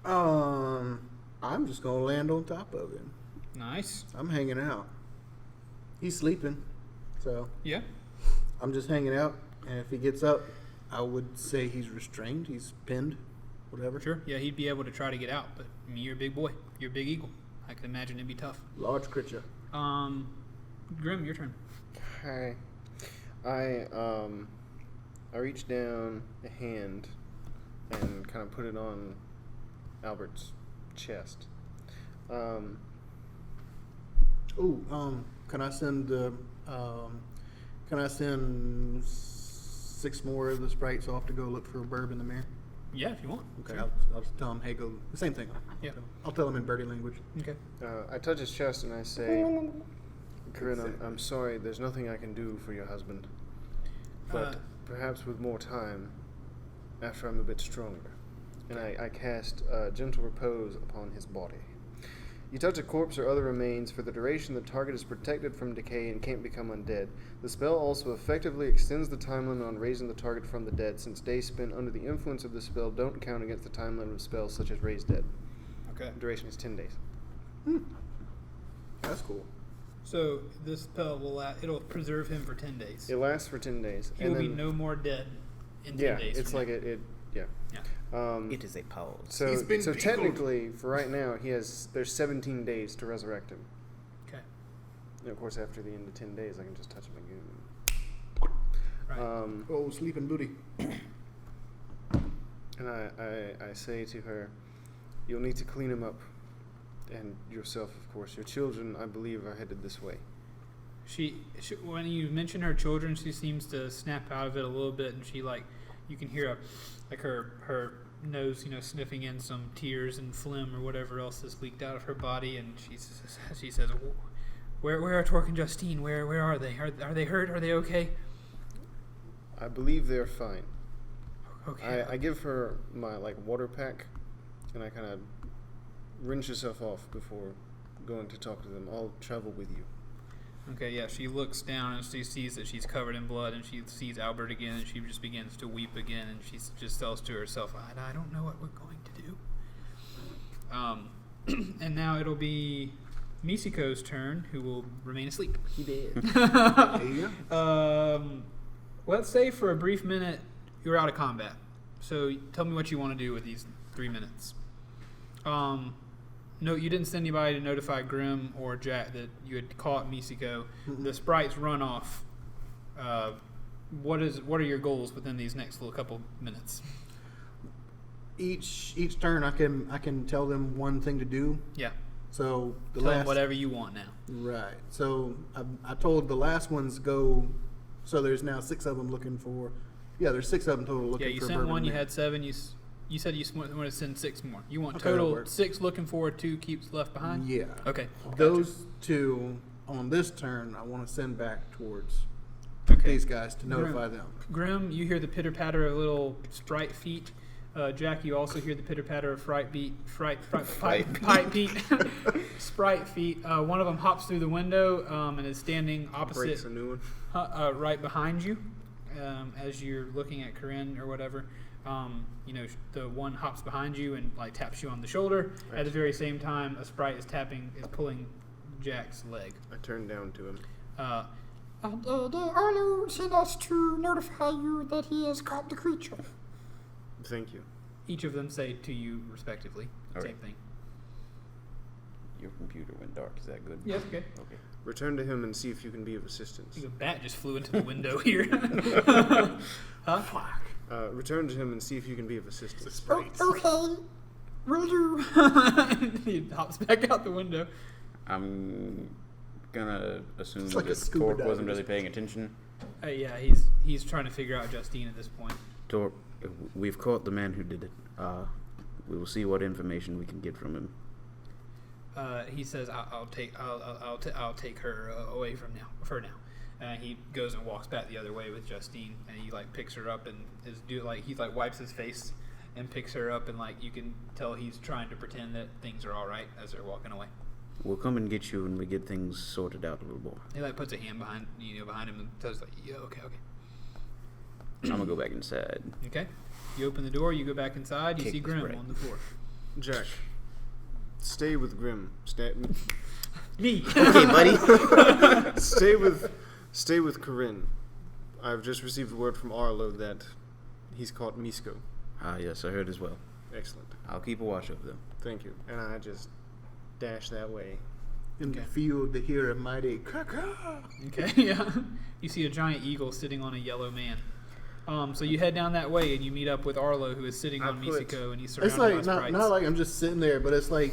I'm just gonna land on top of him. Nice. I'm hanging out. He's sleeping, so Yeah. I'm just hanging out. And if he gets up, I would say he's restrained. He's pinned, whatever. Sure. Yeah, he'd be able to try to get out, but you're a big boy. You're a big eagle. I can imagine it'd be tough. Large creature. Grim, your turn. Hi. I reach down a hand and kind of put it on Albert's chest. Can I send can I send 6 more of the sprites off to go look for a burb in the mirror? Yeah, if you want. Okay, I'll just tell him, hey, go, the same thing. Yeah. I'll tell him in birdie language. Okay. I touch his chest and I say, Corinne, I'm sorry, there's nothing I can do for your husband. But perhaps with more time, after I'm a bit stronger. And I cast gentle repose upon his body. You touch a corpse or other remains. For the duration, the target is protected from decay and can't become undead. The spell also effectively extends the time limit on raising the target from the dead, since days spent under the influence of the spell don't count against the time limit of spells such as Raise Dead. Okay. The duration is 10 days. That's cool. So this spell it'll preserve him for 10 days. It lasts for 10 days. He will be no more dead in 10 yeah, days. it's from like now. yeah. It is a pause. So, He's been so beagled. technically, for right now, there's 17 days to resurrect him. Okay. And of course, after the end of 10 days, I can just touch him again. Right. Oh, sleeping booty. And I say to her, you'll need to clean him up. And yourself, of course. Your children, I believe, are headed this way. She when you mention her children, she seems to snap out of it a little bit, and she you can hear her nose, sniffing in some tears and phlegm or whatever else has leaked out of her body, and she says, "Where are Torque and Justine? Where are they? Are they hurt? Are they okay?" I believe they're fine. Okay. I give her my water pack, and I kind of rinse yourself off before going to talk to them. I'll travel with you. Okay, yeah, she looks down and she sees that she's covered in blood, and she sees Albert again, and she just begins to weep again, and she just tells to herself, I don't know what we're going to do. And now it'll be Misiko's turn, who will remain asleep. He did. There you go. Let's say for a brief minute you're out of combat. So tell me what you want to do with these 3 minutes. No, you didn't send anybody to notify Grim or Jack that you had caught Misiko. The sprites run off. What are your goals within these next little couple minutes? Each turn, I can tell them one thing to do. Yeah. So the Tell them last whatever you want now. right. So I told the last ones go. So there's now 6 of them looking for. Yeah, there's 6 of them total looking Yeah, you for. sent bourbon one. You man. had 7. You said you want to send 6 more. You want Okay, that total works. 6 looking for, 2 keeps left behind. Yeah. Okay. Those 2 on this turn, I want to send back towards Okay. these guys to notify them. Grim, you hear the pitter patter of little sprite feet. Jack, you also hear the pitter patter of pipe feet. Sprite feet. One of them hops through the window and is standing opposite, Breaks a new one. right behind you. as you're looking at Corinne or whatever. The one hops behind you and like taps you on the shoulder. Right. At the very same time, a sprite is pulling Jack's leg. I turn down to him. The Arlo sent us to notify you that he has caught the creature. Thank you. Each of them say to you respectively, All same right. thing. Your computer went dark. Is that good? Yes, okay. Okay. Return to him and see if you can be of assistance. The bat just flew into the window here. Huh? Return to him and see if you can be of assistance. Okay, will you? He hops back out the window. I'm gonna assume It's like a that scuba Torque diver. wasn't really paying attention. Yeah, he's trying to figure out Justine at this point. Torque, we've caught the man who did it. We will see what information we can get from him. He says, "I'll take her away for now." He goes and walks back the other way with Justine, and he like picks her up and he wipes his face and picks her up, and like you can tell he's trying to pretend that things are all right as they're walking away. We'll come and get you when we get things sorted out a little more. He like puts a hand behind him and says like, "Yeah, okay." I'm gonna go back inside. Okay. You open the door. You go back inside. You Kick see the Grim spread. on the floor. Jack, stay with Grim. Me. Okay, buddy. Stay with Corinne. I've just received word from Arlo that he's caught Misko. Yes, I heard as well. Excellent. I'll keep a watch over them. Thank you. And I just dash that way. In the Okay. field, to hear a mighty caw. Okay, yeah. You see a giant eagle sitting on a yellow man. So you head down that way and you meet up with Arlo, who is sitting I on put- Misiko, and he's It's surrounded like by not sprites. like I'm just sitting there, but it's like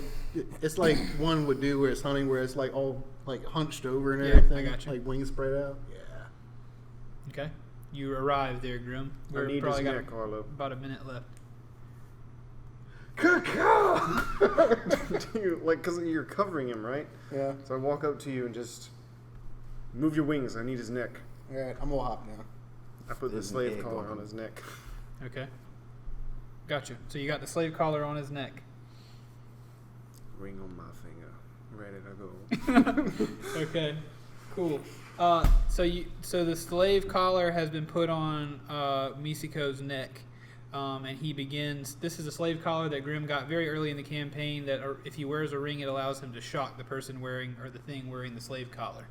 one would do where it's hunting, where it's like all like hunched over and Yeah, I everything, got you. like wings spread out. Yeah. Okay. You arrive there, Grim. I We're need his probably got neck, Arlo. about a minute left. Because you're covering him, right? Yeah. So I walk up to you and just move your wings. I need his neck. All right, I'm gonna hop now. I put the There's an slave egg collar on on him. his neck. Okay. Gotcha. So you got the slave collar on his neck. Ring on my finger. Ready to go. Okay. Cool. So the slave collar has been put on Misiko's neck, and he begins. This is a slave collar that Grim got very early in the campaign. That if he wears a ring, it allows him to shock the person wearing or the thing wearing the slave collar.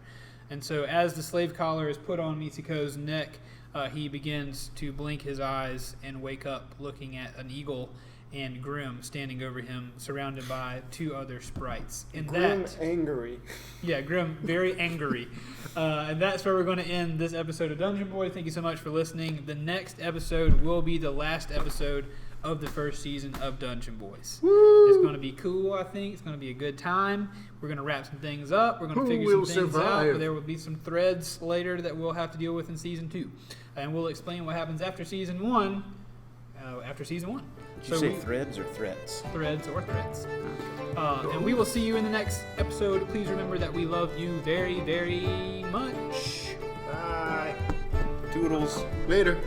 And so, as the slave collar is put on Misiko's neck, he begins to blink his eyes and wake up, looking at an eagle and Grim standing over him, surrounded by two other sprites. And Grim that. angry. Yeah, Grim, very angry. And that's where we're going to end this episode of Dungeon Boy. Thank you so much for listening. The next episode will be the last episode of the first season of Dungeon Boys. It's going to be cool, I think. It's going to be a good time. We're going to wrap some things up. We're going to Who figure will some things out. survive? There will be some threads later that we'll have to deal with in Season 2. And we'll explain what happens after Season 1. Did you say threads or threats? Threads or threats. And we will see you in the next episode. Please remember that we love you very, very much. Bye. Toodles. Later.